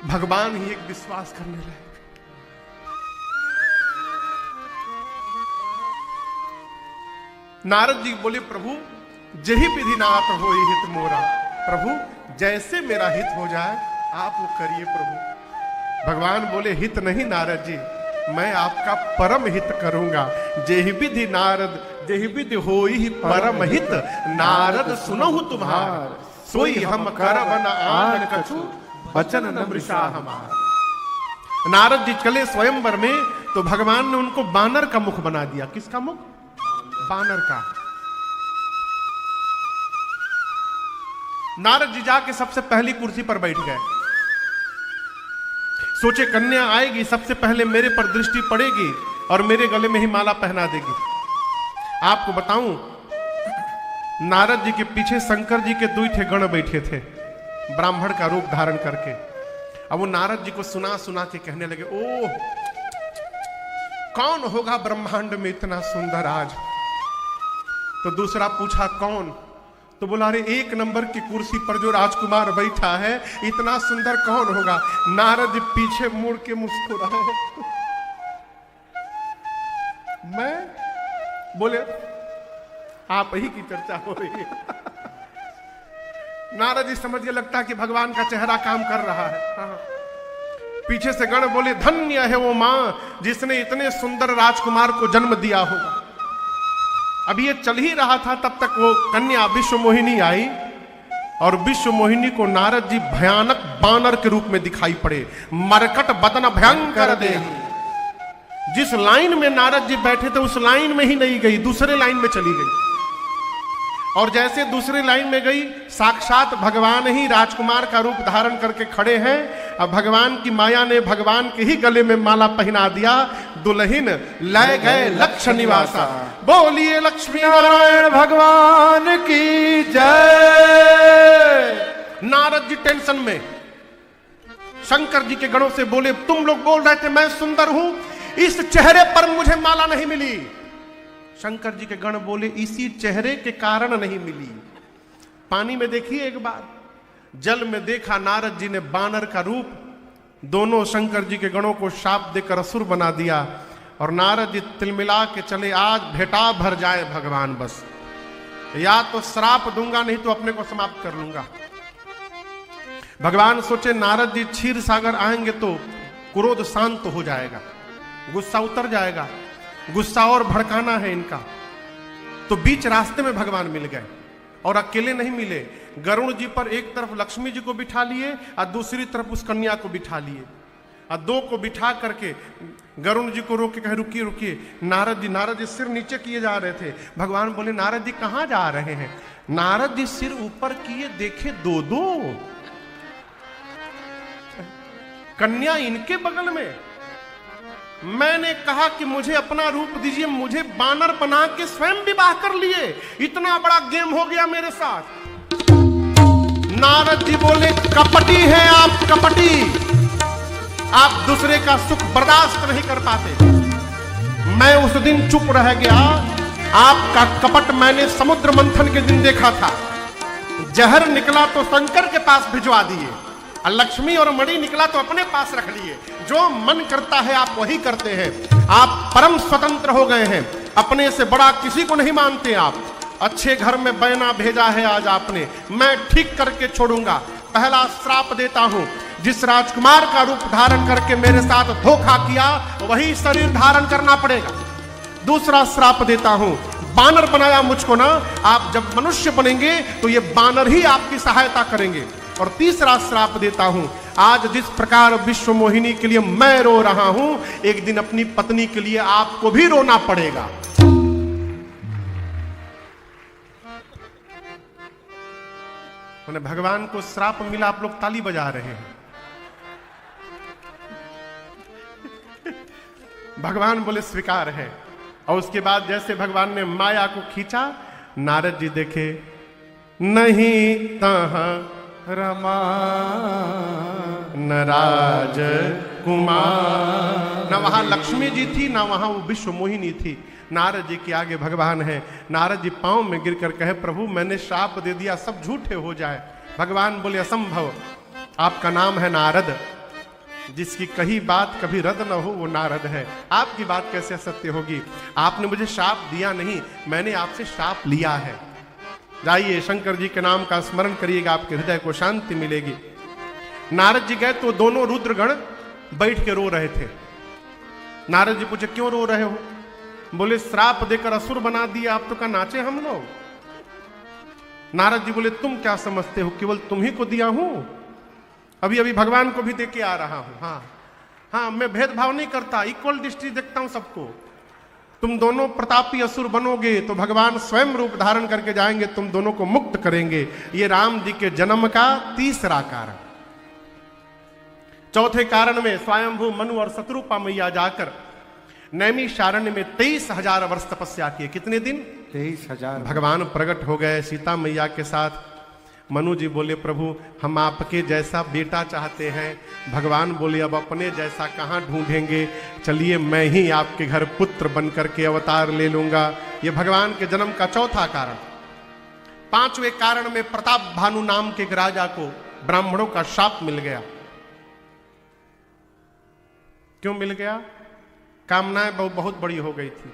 भगवान ही एक विश्वास करने लायक। नारद जी बोले, प्रभु जही विधि नाथ हो हित मोरा। प्रभु जैसे मेरा हित हो जाए आप वो करिए प्रभु। भगवान बोले, हित नहीं नारद जी, मैं आपका परम हित करूंगा। जेहि विधि नारद जेहि विधि होई ही परम हित, नारद सुनहु तुम्हार, सोई हम करब न आन कछु, बचन न मृषा हमार। नारद जी चले स्वयंवर में, तो भगवान ने उनको बानर का मुख बना दिया। किसका मुख? बानर का। नारद जी जाके सबसे पहली कुर्सी पर बैठ गए। सोचे कन्या आएगी, सबसे पहले मेरे पर दृष्टि पड़ेगी और मेरे गले में ही माला पहना देगी। आपको बताऊं, नारद जी के पीछे शंकर जी के 2 ठे गण बैठे थे, ब्राह्मण का रूप धारण करके। अब वो नारद जी को सुना सुना के कहने लगे, ओह कौन होगा ब्रह्मांड में इतना सुंदर आज? तो दूसरा पूछा कौन? तो बोला, अरे 1 नंबर की कुर्सी पर जो राजकुमार बैठा है, इतना सुंदर कौन होगा? नारद पीछे मुड़ के मुस्कुराए। मैं बोले, आप ही की चर्चा हो रही है। नारद जी समझ के लगता कि भगवान का चेहरा काम कर रहा है। हाँ। पीछे से गण बोले, धन्य है वो मां जिसने इतने सुंदर राजकुमार को जन्म दिया होगा। अब ये चल ही रहा था, तब तक वो कन्या विश्व मोहिनी आई, और विश्व मोहिनी को नारद जी भयानक बानर के रूप में दिखाई पड़े। मरकट बदन भयंकर दे। जिस लाइन में नारद जी बैठे थे उस लाइन में ही नहीं गई, दूसरे लाइन में चली गई। और जैसे दूसरे लाइन में गई, साक्षात भगवान ही राजकुमार का रूप धारण करके खड़े हैं। अब भगवान की माया ने भगवान के ही गले में माला पहना दिया। दुल्हन लय गए लक्ष्य निवासा। बोलिए लक्ष्मी नारायण भगवान की जय। नारद जी टेंशन में शंकर जी के गणों से बोले, तुम लोग बोल रहे थे मैं सुंदर हूं, इस चेहरे पर मुझे माला नहीं मिली। शंकर जी के गण बोले, इसी चेहरे के कारण नहीं मिली। पानी में देखिए एक बार, जल में देखा नारद जी ने बानर का रूप। दोनों शंकर जी के गणों को शाप देकर असुर बना दिया। और नारद जी तिलमिला के चले, आज भेटा भर जाए भगवान, बस या तो श्राप दूंगा नहीं तो अपने को समाप्त कर लूंगा। भगवान सोचे नारद जी क्षीर सागर आएंगे तो क्रोध शांत हो जाएगा, गुस्सा उतर जाएगा, गुस्सा और भड़काना है इनका। तो बीच रास्ते में भगवान मिल गए, और अकेले नहीं मिले। गरुड़ जी पर एक तरफ लक्ष्मी जी को बिठा लिए और दूसरी तरफ उस कन्या को बिठा लिए। और दो को बिठा करके गरुण जी को रोक के कहे रुकिए रुकिए। नारद जी सिर नीचे किए जा रहे थे। भगवान बोले नारद जी कहां जा रहे हैं? नारद जी सिर ऊपर किए देखे दो दो कन्या इनके बगल में। मैंने कहा कि मुझे अपना रूप दीजिए, मुझे बानर बना के स्वयं विवाह कर लिए, इतना बड़ा गेम हो गया मेरे साथ। नारद जी बोले कपटी हैं आप, कपटी, आप दूसरे का सुख बर्दाश्त नहीं कर पाते। मैं उस दिन चुप रह गया। आपका कपट मैंने समुद्र मंथन के दिन देखा था। जहर निकला तो शंकर के पास भिजवा दिए, और लक्ष्मी और मणि निकला तो अपने पास रख लिए। जो मन करता है आप वही करते हैं। आप परम स्वतंत्र हो गए हैं, अपने से बड़ा किसी को नहीं मानते आप। अच्छे घर में बैना भेजा है आज आपने, मैं ठीक करके छोड़ूंगा। पहला श्राप देता हूं, जिस राजकुमार का रूप धारण करके मेरे साथ धोखा किया वही शरीर धारण करना पड़ेगा। दूसरा श्राप देता हूं, बानर बनाया मुझको ना, आप जब मनुष्य बनेंगे तो ये बानर ही आपकी सहायता करेंगे। और तीसरा श्राप देता हूं, आज जिस प्रकार विश्व मोहिनी के लिए मैं रो रहा हूं, एक दिन अपनी पत्नी के लिए आपको भी रोना पड़ेगा। मैंने भगवान को श्राप मिला, आप लोग ताली बजा रहे हैं। भगवान बोले स्वीकार है। और उसके बाद जैसे भगवान ने माया को खींचा, नारद जी देखे नहीं तहां रमा न राज कुमार, न वहां लक्ष्मी जी थी, न वहां वो विश्व मोहिनी थी। नारद जी के आगे भगवान है। नारद जी पांव में गिरकर कहे प्रभु मैंने शाप दे दिया, सब झूठे हो जाए। भगवान बोले असंभव, आपका नाम है नारद, जिसकी कही बात कभी रद्द न हो वो नारद है। आपकी बात कैसे सत्य होगी? आपने मुझे शाप दिया नहीं, मैंने आपसे शाप लिया है। जाइए शंकर जी के नाम का स्मरण करिएगा, आपके हृदय को शांति मिलेगी। नारद जी गए तो दोनों रुद्रगण बैठ के रो रहे थे। नारद जी पूछे क्यों रो रहे हो? बोले श्राप देकर असुर बना दिया, आप तो का नाचे हम लोग। नारद जी बोले तुम क्या समझते हो, केवल तुम ही को दिया हूं, अभी अभी भगवान को भी दे के आ रहा हूं। हाँ, मैं भेदभाव नहीं करता, इक्वल दृष्टि देखता हूं सबको। तुम दोनों प्रतापी असुर बनोगे तो भगवान स्वयं रूप धारण करके जाएंगे, तुम दोनों को मुक्त करेंगे। ये राम जी के जन्म का तीसरा कारण। चौथे कारण में स्वयंभू मनु और शत्रुपा मैया जाकर नैमिषारण्य में 23,000 वर्ष तपस्या किए। कितने दिन? 23,000। भगवान प्रकट हो गए सीता मैया के साथ। मनु जी बोले प्रभु हम आपके जैसा बेटा चाहते हैं। भगवान बोले अब अपने जैसा कहाँ ढूंढेंगे, चलिए मैं ही आपके घर पुत्र बनकर के अवतार ले लूंगा। ये भगवान के जन्म का चौथा कारण। पांचवें कारण में प्रताप भानु नाम के एक राजा को ब्राह्मणों का शाप मिल गया। क्यों मिल गया? कामनाएं बहुत बड़ी हो गई थी,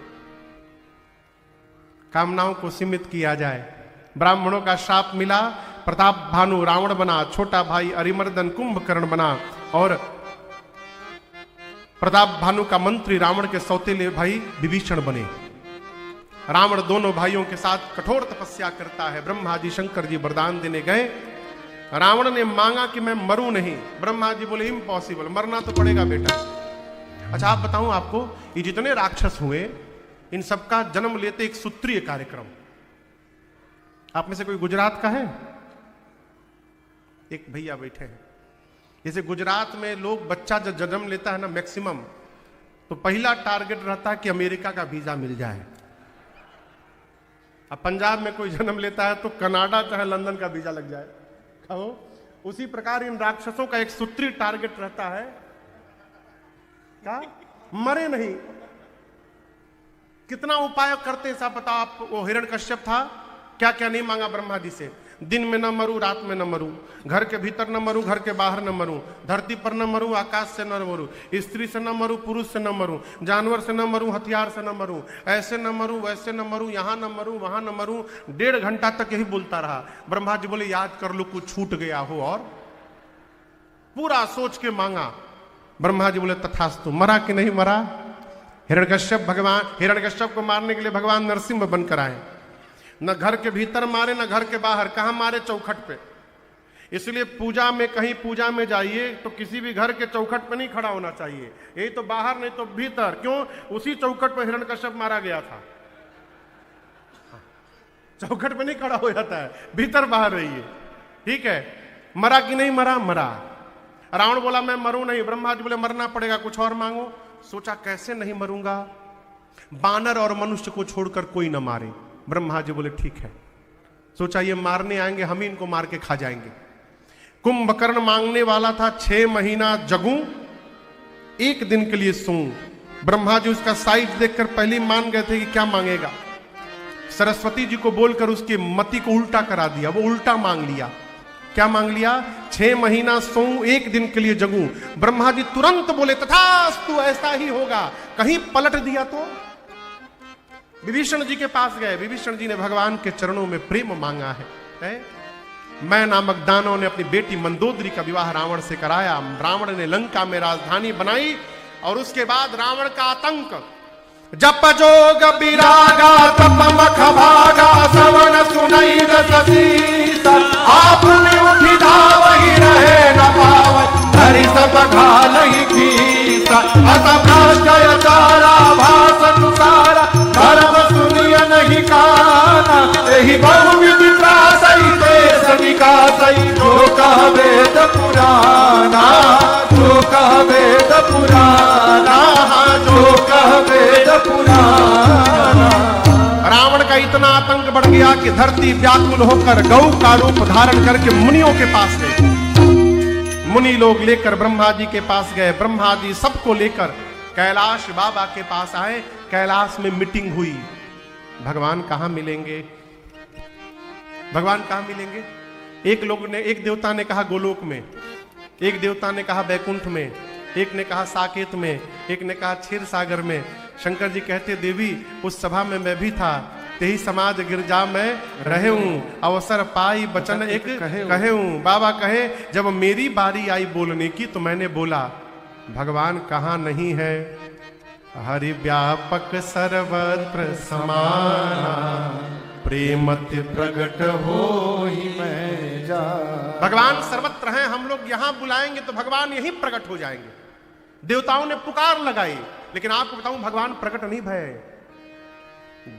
कामनाओं को सीमित किया जाए। ब्राह्मणों का शाप मिला, प्रताप भानु रावण बना, छोटा भाई अरिमर्दन कुंभकर्ण बना, और प्रताप भानु का मंत्री रावण के सौतेले भाई विभीषण बने। रावण दोनों भाइयों के साथ कठोर तपस्या करता है। ब्रह्मा जी शंकर जी वरदान देने गए। रावण ने मांगा कि मैं मरूं नहीं। ब्रह्मा जी बोले इम्पॉसिबल, मरना तो पड़ेगा बेटा। अच्छा आप बताऊं आपको, ये जितने राक्षस हुए इन सबका जन्म लेते एक सूत्रीय कार्यक्रम। आप में से कोई गुजरात का है? एक भैया बैठे हैं। जैसे गुजरात में लोग बच्चा जब जन्म लेता है ना मैक्सिमम, तो पहला टारगेट रहता है कि अमेरिका का वीजा मिल जाए। अब पंजाब में कोई जन्म लेता है तो कनाडा चाहे लंदन का वीजा लग जाए। कहो उसी प्रकार इन राक्षसों का एक सूत्रीय टारगेट रहता है, क्या मरे नहीं। कितना उपाय करते सब बताओ आप। वो हिरण्यकश्यप था, क्या क्या नहीं मांगा ब्रह्मा जी से। दिन में न मरूं, रात में न मरूं, घर के भीतर न मरूं, घर के बाहर न मरूं, धरती पर न मरूं, आकाश से न मरूं, स्त्री से न मरूं, पुरुष से न मरूं, जानवर से न मरूं, हथियार से न मरूं, ऐसे न मरूं, वैसे न मरूं, यहां न मरूं, वहां न मरूं। 1.5 घंटा तक यही बोलता रहा। ब्रह्मा जी बोले याद कर लो कुछ छूट गया हो, और पूरा सोच के मांगा। ब्रह्मा जी बोले तथास्तु। मरा कि नहीं मरा? हिरण्यकश्यप को मारने के लिए भगवान नरसिंह बनकर आए। न घर के भीतर मारे न घर के बाहर, कहां मारे? चौखट पे। इसलिए पूजा में, कहीं पूजा में जाइए तो किसी भी घर के चौखट पर नहीं खड़ा होना चाहिए, यही तो बाहर नहीं तो भीतर। क्यों? उसी चौखट पर हिरण्यकश्यप मारा गया था। चौखट पे नहीं खड़ा हो जाता है, भीतर बाहर रहिए। ठीक है, मरा कि नहीं मरा? मरा। रावण बोला मैं मरूं नहीं। ब्रह्मा जी बोले मरना पड़ेगा, कुछ और मांगो। सोचा कैसे नहीं मरूंगा, बानर और मनुष्य को छोड़कर कोई न मारे। ब्रह्मा जी बोले ठीक है। सोचा ये मारने आएंगे, हम ही इनको मार के खा जाएंगे। कुंभकर्ण मांगने वाला था 6 महीना जगूं, 1 दिन के लिए सोऊं। ब्रह्मा जी उसका साइज देखकर पहले ही मान गए थे कि क्या मांगेगा। सरस्वती जी को बोलकर उसके मति को उल्टा करा दिया, वो उल्टा मांग लिया। क्या मांग लिया? 6 महीना सोऊं, 1 दिन के लिए जगूं। ब्रह्मा जी तुरंत बोले तथास्तु, ऐसा ही होगा। कहीं पलट दिया तो विभीषण जी के पास गए। विभीषण जी ने भगवान के चरणों में प्रेम मांगा है? मैं नामक दानव ने अपनी बेटी मंदोदरी का विवाह रावण से कराया। रावण ने लंका में राजधानी बनाई और उसके बाद रावण का आतंक। जप जोग विरागा तप मख भागा, श्रवण सुनई दसीसा। आपने उठी धावहि रहे न पावै, धरि सब घालहि कीसा। अस भ्रष्टय चारा भाषण सारा, धर्म सुनिय नहीं काना। एहि बहुविध त्रासई देश विकासई, जो कह वेद पुराना। जो कह वेद पुराना, जो कह वेद पुराना। रावण का इतना आतंक बढ़ गया कि धरती व्याकुल होकर गौ का रूप धारण करके मुनियों के पास गए। मुनि लोग लेकर ब्रह्मा जी के पास गए। ब्रह्मा जी सबको लेकर कैलाश बाबा के पास आए। कैलाश में मीटिंग हुई। भगवान कहां मिलेंगे? भगवान कहां मिलेंगे? एक देवता ने कहा गोलोक में, एक देवता ने कहा बैकुंठ में, एक ने कहा साकेत में, एक ने कहा क्षीर सागर में। शंकर जी कहते देवी उस सभा में मैं भी था, तेही समाज गिरजा में रहे हूं, अवसर पाई बचन एक कहे हूं। बाबा कहे जब मेरी बारी आई बोलने की तो मैंने बोला। भगवान कहां नहीं है? हरि व्यापक सर्वत्र समाना, प्रेमति प्रगट हो ही मैं जा। भगवान सर्वत्र हैं, हम लोग यहां बुलाएंगे तो भगवान यहीं प्रकट हो जाएंगे। देवताओं ने पुकार लगाई, लेकिन आपको बताऊं भगवान प्रकट नहीं भय।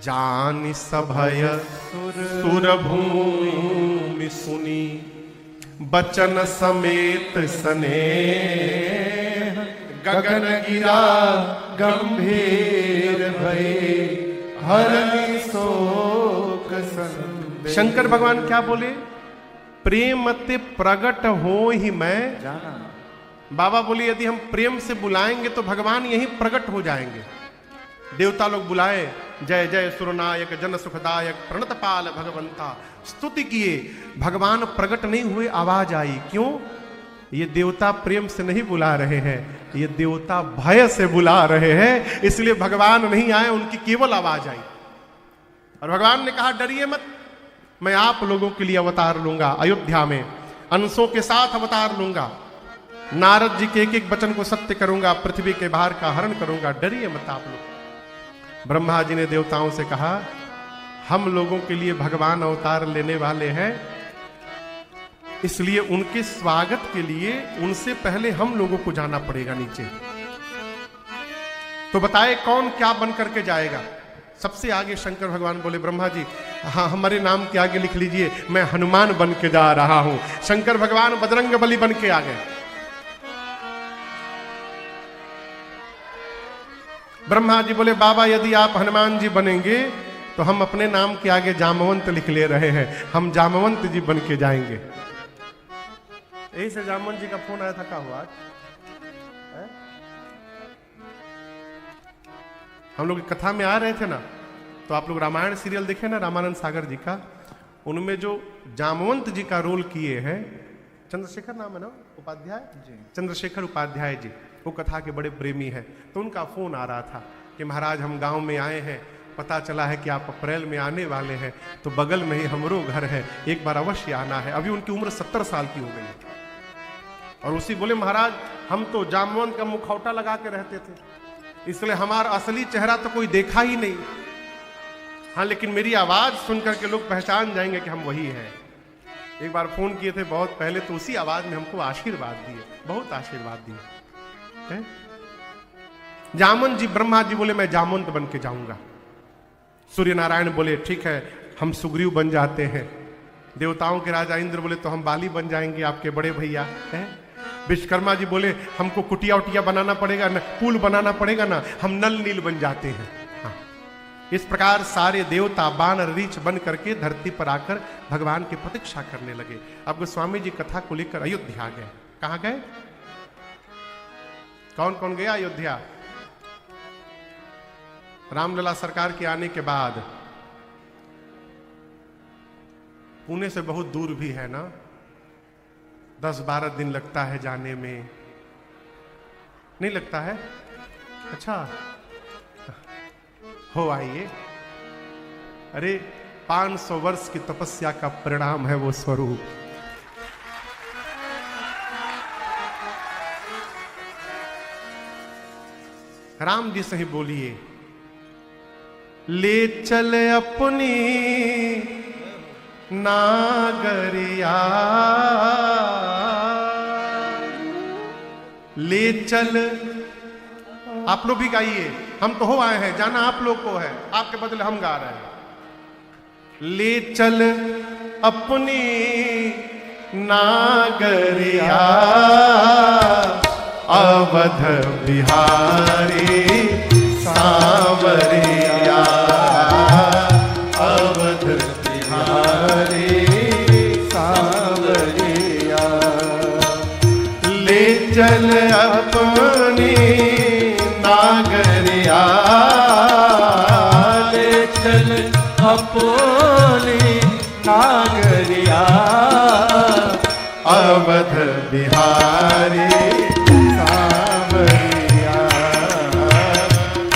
जानि सभय सुर भूमि सुनी, बचन समेत सने। गगन गिरा गंभीर भये, हरनि शोक संदेह। शंकर भगवान क्या बोले? प्रेमते प्रगट हो ही मैं जाना। बाबा बोले यदि हम प्रेम से बुलाएंगे तो भगवान यहीं प्रकट हो जाएंगे। देवता लोग बुलाए, जय जय सुरनायक जन सुखदायक प्रणतपाल भगवंता, स्तुति किए। भगवान प्रकट नहीं हुए, आवाज आई। क्यों? ये देवता प्रेम से नहीं बुला रहे हैं, ये देवता भय से बुला रहे हैं। इसलिए भगवान नहीं आए, उनकी केवल आवाज आई। और भगवान ने कहा डरिए मत, मैं आप लोगों के लिए अवतार लूंगा। अयोध्या में अंशों के साथ अवतार लूंगा। नारद जी के एक एक वचन को सत्य करूंगा, पृथ्वी के भार का हरण करूंगा। डरिए मत आप लोग। ब्रह्मा जी ने देवताओं से कहा हम लोगों के लिए भगवान अवतार लेने वाले हैं, इसलिए उनके स्वागत के लिए उनसे पहले हम लोगों को जाना पड़ेगा नीचे। तो बताए कौन क्या बन करके जाएगा? सबसे आगे शंकर भगवान बोले ब्रह्मा जी हाँ हमारे नाम के आगे लिख लीजिए, मैं हनुमान बन के जा रहा हूं। शंकर भगवान बजरंग बली बन के आ गए। ब्रह्मा जी बोले बाबा यदि आप हनुमान जी बनेंगे तो हम अपने नाम के आगे जामवंत लिख ले रहे हैं, हम जामवंत जी बन के जाएंगे। यही से जामवंत जी का फोन आया था, क्या हुआ? हम लोग कथा में आ रहे थे ना, तो आप लोग रामायण सीरियल देखे ना, रामानंद सागर जी का, उनमें जो जामवंत जी का रोल किए हैं, चंद्रशेखर नाम है ना उपाध्याय जी, चंद्रशेखर उपाध्याय जी, वो कथा के बड़े प्रेमी हैं। तो उनका फोन आ रहा था कि महाराज हम गांव में आए हैं, पता चला है कि आप अप्रैल में आने वाले हैं, तो बगल में ही हमरो घर है, एक बार अवश्य आना है। अभी उनकी उम्र 70 साल की हो गई है। और उसी बोले महाराज हम तो जामवंत का मुखौटा लगा के रहते थे, इसलिए हमारा असली चेहरा तो कोई देखा ही नहीं। हाँ लेकिन मेरी आवाज सुनकर के लोग पहचान जाएंगे कि हम वही हैं। एक बार फोन किए थे बहुत पहले, तो उसी आवाज में हमको आशीर्वाद दिए, बहुत आशीर्वाद दिए हैं? जामन जी, ब्रह्मा जी बोले मैं जामवंत बन के जाऊंगा। सूर्य नारायण बोले ठीक है हम सुग्रीव बन जाते हैं। देवताओं के राजा इंद्र बोले तो हम बाली बन जाएंगे आपके बड़े भैया हैं। विश्वकर्मा जी बोले हमको कुटिया उटिया बनाना पड़ेगा ना, पुल बनाना पड़ेगा ना, हम नल नील बन जाते हैं। हाँ। इस प्रकार सारे देवता बानर रीछ बन करके धरती पर आकर भगवान की प्रतीक्षा करने लगे। अब गोस्वामी जी कथा को लेकर अयोध्या गए। कहां गए? कौन कौन गया अयोध्या? रामलला सरकार के आने के बाद पुणे से बहुत दूर भी है ना, 10-12 दिन लगता है जाने में, नहीं लगता है? अच्छा हो आइए। अरे 500 वर्ष की तपस्या का परिणाम है वो स्वरूप। राम जी से ही बोलिए, ले चल अपनी नागरिया, ले चल। आप लोग भी गाइए, हम तो हो आए हैं, जाना आप लोग को है, आपके बदले हम गा रहे हैं। ले चल अपनी नागरिया, अवध बिहारी सांवरिया, अवध बिहारी सांवरिया। ले चल अपनी नागरिया, ले चल अपनी नागरिया, अवध बिहारी सांवरिया,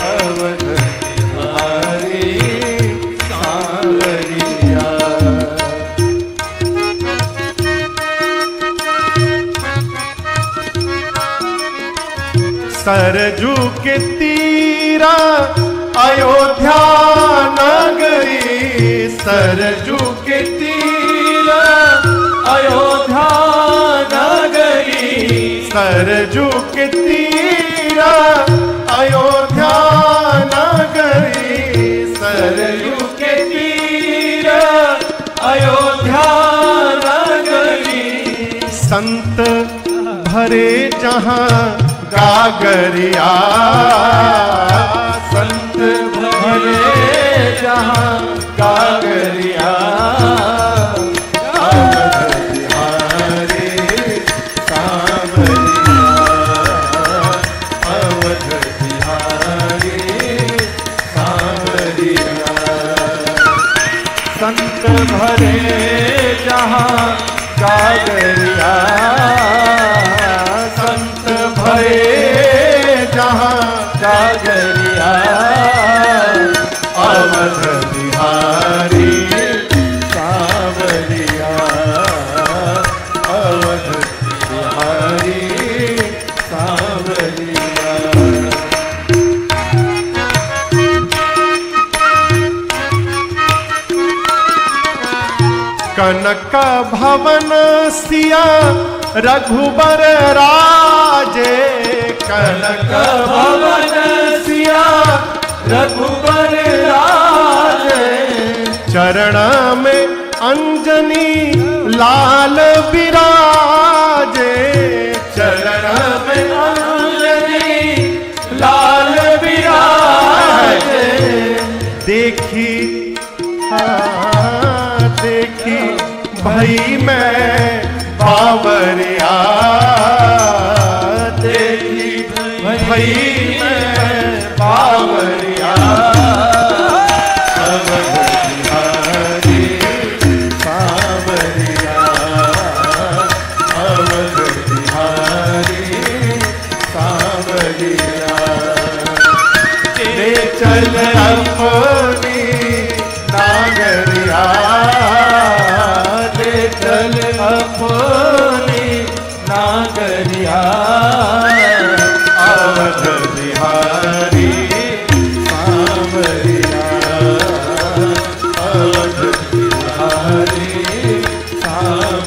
अवध बिहारी सांवरिया। सरजू के तीरा अयोध्या नगरी, सरजू के तीरा अयोध्या नगरी, सरजू के तीरा अयोध्या नगरी, सरयू के तीर अयोध्या नगरी। संत भरे जहां गागरिया, संत भरे जहां गागरिया, अवध बिहारी सांवरिया, अवध बिहारी सांवरिया। संत भरे जहां गागरिया, संत भरे जहां गागरिया, अवध बिहारी सांवरिया, अवध बिहारी सांवरिया। कनक भवन सिया रघुबर राजे, कनक भवन सिया रघुबर राजे, चरण में अंजनी लाल विराजे, चरण में अंजनी लाल विराजे। देखी हाँ देखी भई मैं बावरिया, देखी भई मैं बावरिया, अवध बिहारी सांवरिया, अवध बिहारी सांवरिया। ले चल अपनी नागरिया, ले चल अपनी नागरिया, अवध बिहारी सांवरिया, अवध बिहारी सांवरिया।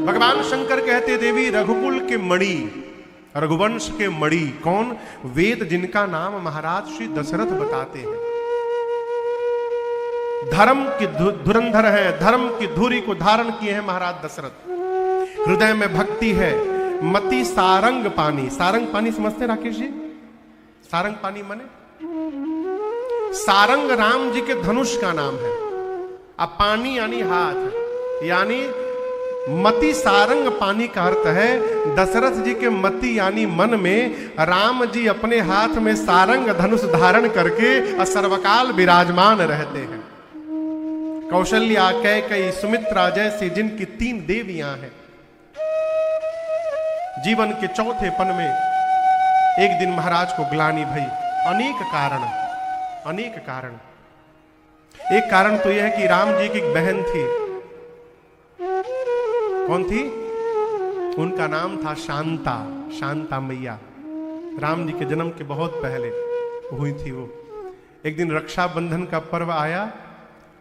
भगवान शंकर कहते देवी रघुकुल के मणि, रघुवंश के मणि कौन? वेद जिनका नाम महाराज श्री दशरथ बताते हैं। धर्म की धुरंधर है, धर्म की धुरी को धारण किए हैं महाराज दशरथ। हृदय में भक्ति है, मति सारंग पानी। सारंग पानी समझते राकेश जी? सारंग पानी माने सारंग राम जी के धनुष का नाम है। अब पानी यानी हाथ, यानी मति सारंग पानी का अर्थ है दशरथ जी के मति यानी मन में राम जी अपने हाथ में सारंग धनुष धारण करके सर्वकाल विराजमान रहते हैं। कौशल्या, कैकेयी, सुमित्रा जैसी जिनकी 3 देवियां हैं। जीवन के चौथे पन में एक दिन महाराज को ग्लानि भई। अनेक कारण। एक कारण तो यह है कि राम जी की एक बहन थी। कौन थी? उनका नाम था शांता, शांता मैया। राम जी के जन्म के बहुत पहले हुई थी वो। एक दिन रक्षाबंधन का पर्व आया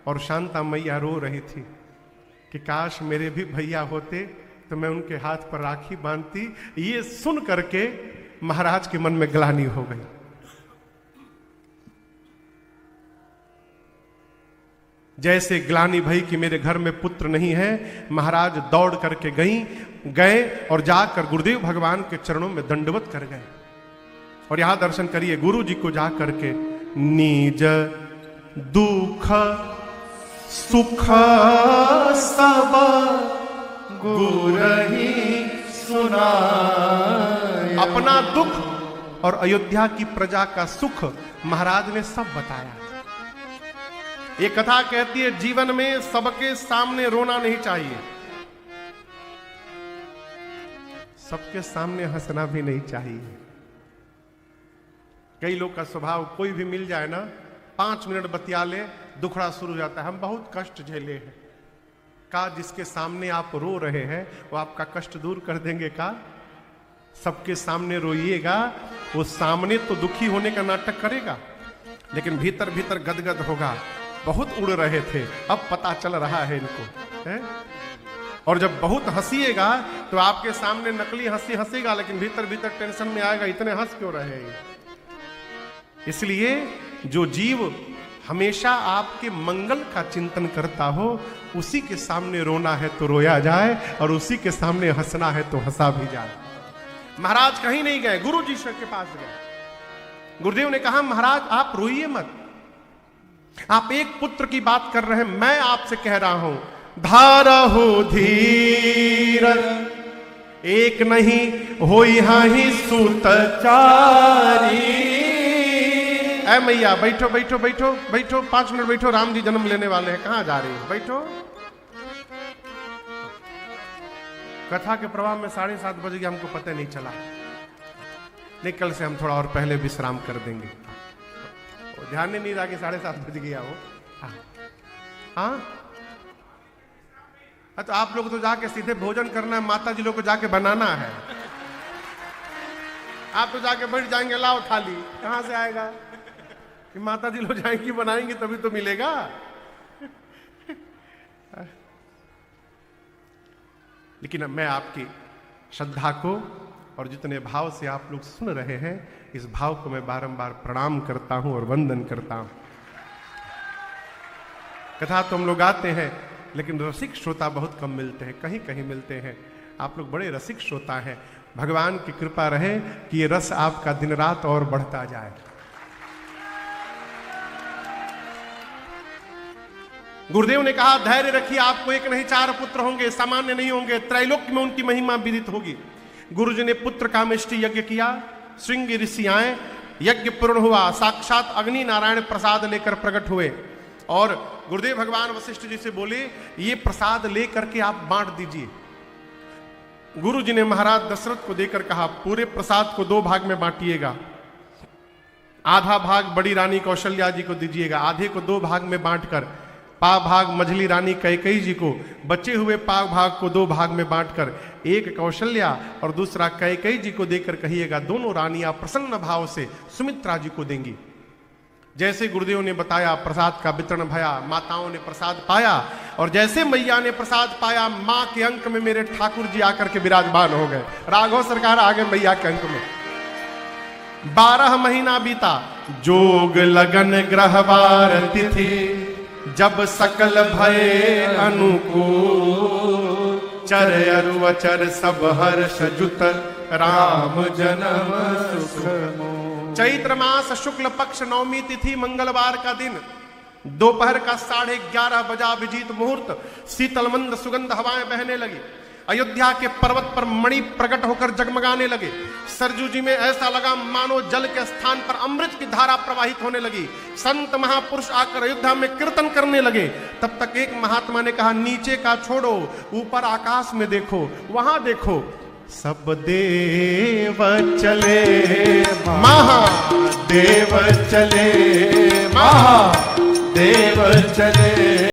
और शांता मैया रो रही थी कि काश मेरे भी भैया होते तो मैं उनके हाथ पर राखी बांधती। ये सुन करके महाराज के मन में ग्लानि हो गई। जैसे ग्लानि भई कि मेरे घर में पुत्र नहीं है, महाराज दौड़ करके गए और जाकर गुरुदेव भगवान के चरणों में दंडवत कर गए। और यहां दर्शन करिए, गुरु जी को जा करके निज दुख सुख सब गुरहि सुनाए। अपना दुख और अयोध्या की प्रजा का सुख महाराज ने सब बताया। ये कथा कहती है जीवन में सबके सामने रोना नहीं चाहिए, सबके सामने हंसना भी नहीं चाहिए। कई लोग का स्वभाव, कोई भी मिल जाए ना 5 मिनट बतिया ले, दुखड़ा शुरू हो जाता है। हम बहुत कष्ट झेले हैं। का जिसके सामने आप रो रहे हैं वो आपका कष्ट दूर कर देंगे का? सबके सामने रोइएगा, वो सामने तो दुखी होने का नाटक करेगा लेकिन भीतर भीतर गदगद होगा। बहुत उड़ रहे थे, अब पता चल रहा है इनको है? और जब बहुत हंसीएगा तो आपके सामने नकली हंसी हंसेगा लेकिन भीतर भीतर टेंशन में आएगा, इतने हंस क्यों रहे हैं। इसलिए जो जीव हमेशा आपके मंगल का चिंतन करता हो, उसी के सामने रोना है तो रोया जाए और उसी के सामने हंसना है तो हंसा भी जाए। महाराज कहीं नहीं गए, गुरु जी के पास गए। गुरुदेव ने कहा महाराज आप रोइए मत, आप एक पुत्र की बात कर रहे हैं, मैं आपसे कह रहा हूं धारहु धीर एक नहीं होई हाहि सुत चारी। ऐ मैया बैठो बैठो बैठो बैठो, 5 मिनट बैठो, राम जी जन्म लेने वाले हैं, कहां जा रही है, बैठो। कथा के प्रवाह में 7:30 बज गया, हमको पता नहीं चला। नहीं, कल से हम थोड़ा और पहले विश्राम कर देंगे। ध्यान नहीं रहा कि 7:30 बज गया हो। हाँ, तो आप लोग तो जाके सीधे भोजन करना है, माता जी लोग को जाके बनाना है। आप तो जाके बैठ जाएंगे, लाओ थाली, कहां से आएगा कि माता जी लोग जाएंगी बनाएंगी तभी तो मिलेगा। लेकिन मैं आपकी श्रद्धा को और जितने भाव से आप लोग सुन रहे हैं, इस भाव को मैं बारंबार प्रणाम करता हूं और वंदन करता हूं। कथा तो हम लोग गाते हैं लेकिन रसिक श्रोता बहुत कम मिलते हैं, कहीं कहीं मिलते हैं। आप लोग बड़े रसिक श्रोता हैं। भगवान की कृपा रहे कि ये रस आपका दिन रात और बढ़ता जाए। गुरुदेव ने कहा धैर्य रखिए, आपको एक नहीं 4 पुत्र होंगे, सामान्य नहीं होंगे, त्रैलोक्य में उनकी महिमा विदित होगी। गुरु जी ने पुत्र कामेष्टि यज्ञ किया, श्रृंगी ऋषि आए, यज्ञ पूर्ण हुआ, साक्षात अग्नि नारायण प्रसाद लेकर प्रकट हुए और गुरुदेव भगवान वशिष्ठ जी से बोले ये प्रसाद लेकर के आप बांट दीजिए। गुरु जी ने महाराज दशरथ को देकर कहा पूरे प्रसाद को 2 भाग में बांटिएगा, आधा भाग बड़ी रानी कौशल्या जी को दीजिएगा, आधे को 2 भाग में बांटकर पा भाग मझली रानी कैकेयी जी को, बचे हुए पा भाग को 2 भाग में बांटकर एक कौशल्या और दूसरा कैकेयी जी को देकर कहिएगा दोनों रानियां प्रसन्न भाव से सुमित्रा जी को देंगी। जैसे गुरुदेव ने बताया प्रसाद का वितरण भया, माताओं ने प्रसाद पाया, और जैसे मैया ने प्रसाद पाया, मां के अंक में मेरे ठाकुर जी आकर के विराजमान हो गए। राघव सरकार आ गए मैया के अंक में। 12 महीना बीता, जोग लगन ग्रहवार तिथि, जब सकल भये अनुकूल, चर अरु अचर सब हर्ष जुत, राम जन्म सुख। चैत्र मास शुक्ल पक्ष नवमी तिथि मंगलवार का दिन, दोपहर का 11:30 बजा विजीत मुहूर्त, शीतल मंद सुगंध हवाएं बहने लगी। अयोध्या के पर्वत पर मणि प्रकट होकर जगमगाने लगे। सरजू जी में ऐसा लगा मानो जल के स्थान पर अमृत की धारा प्रवाहित होने लगी। संत महापुरुष आकर अयोध्या में कीर्तन करने लगे। तब तक एक महात्मा ने कहा, नीचे का छोड़ो, ऊपर आकाश में देखो, वहां देखो, सब देव चले महादेव चले, महादेव चले।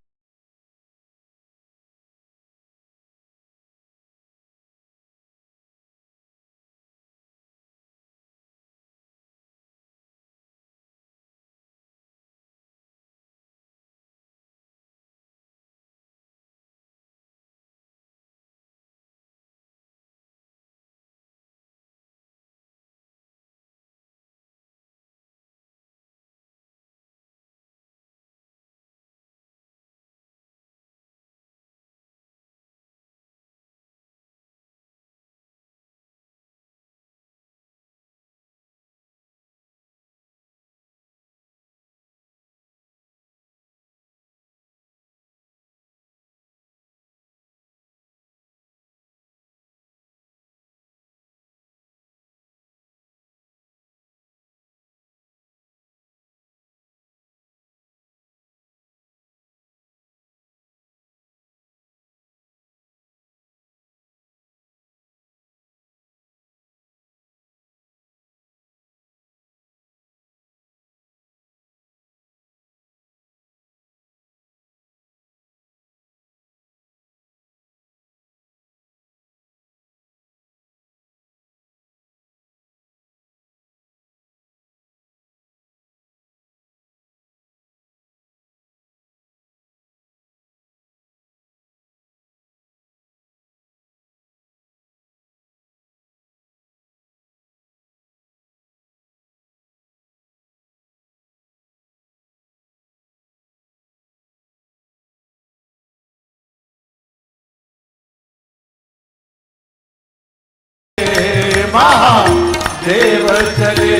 महादेव चले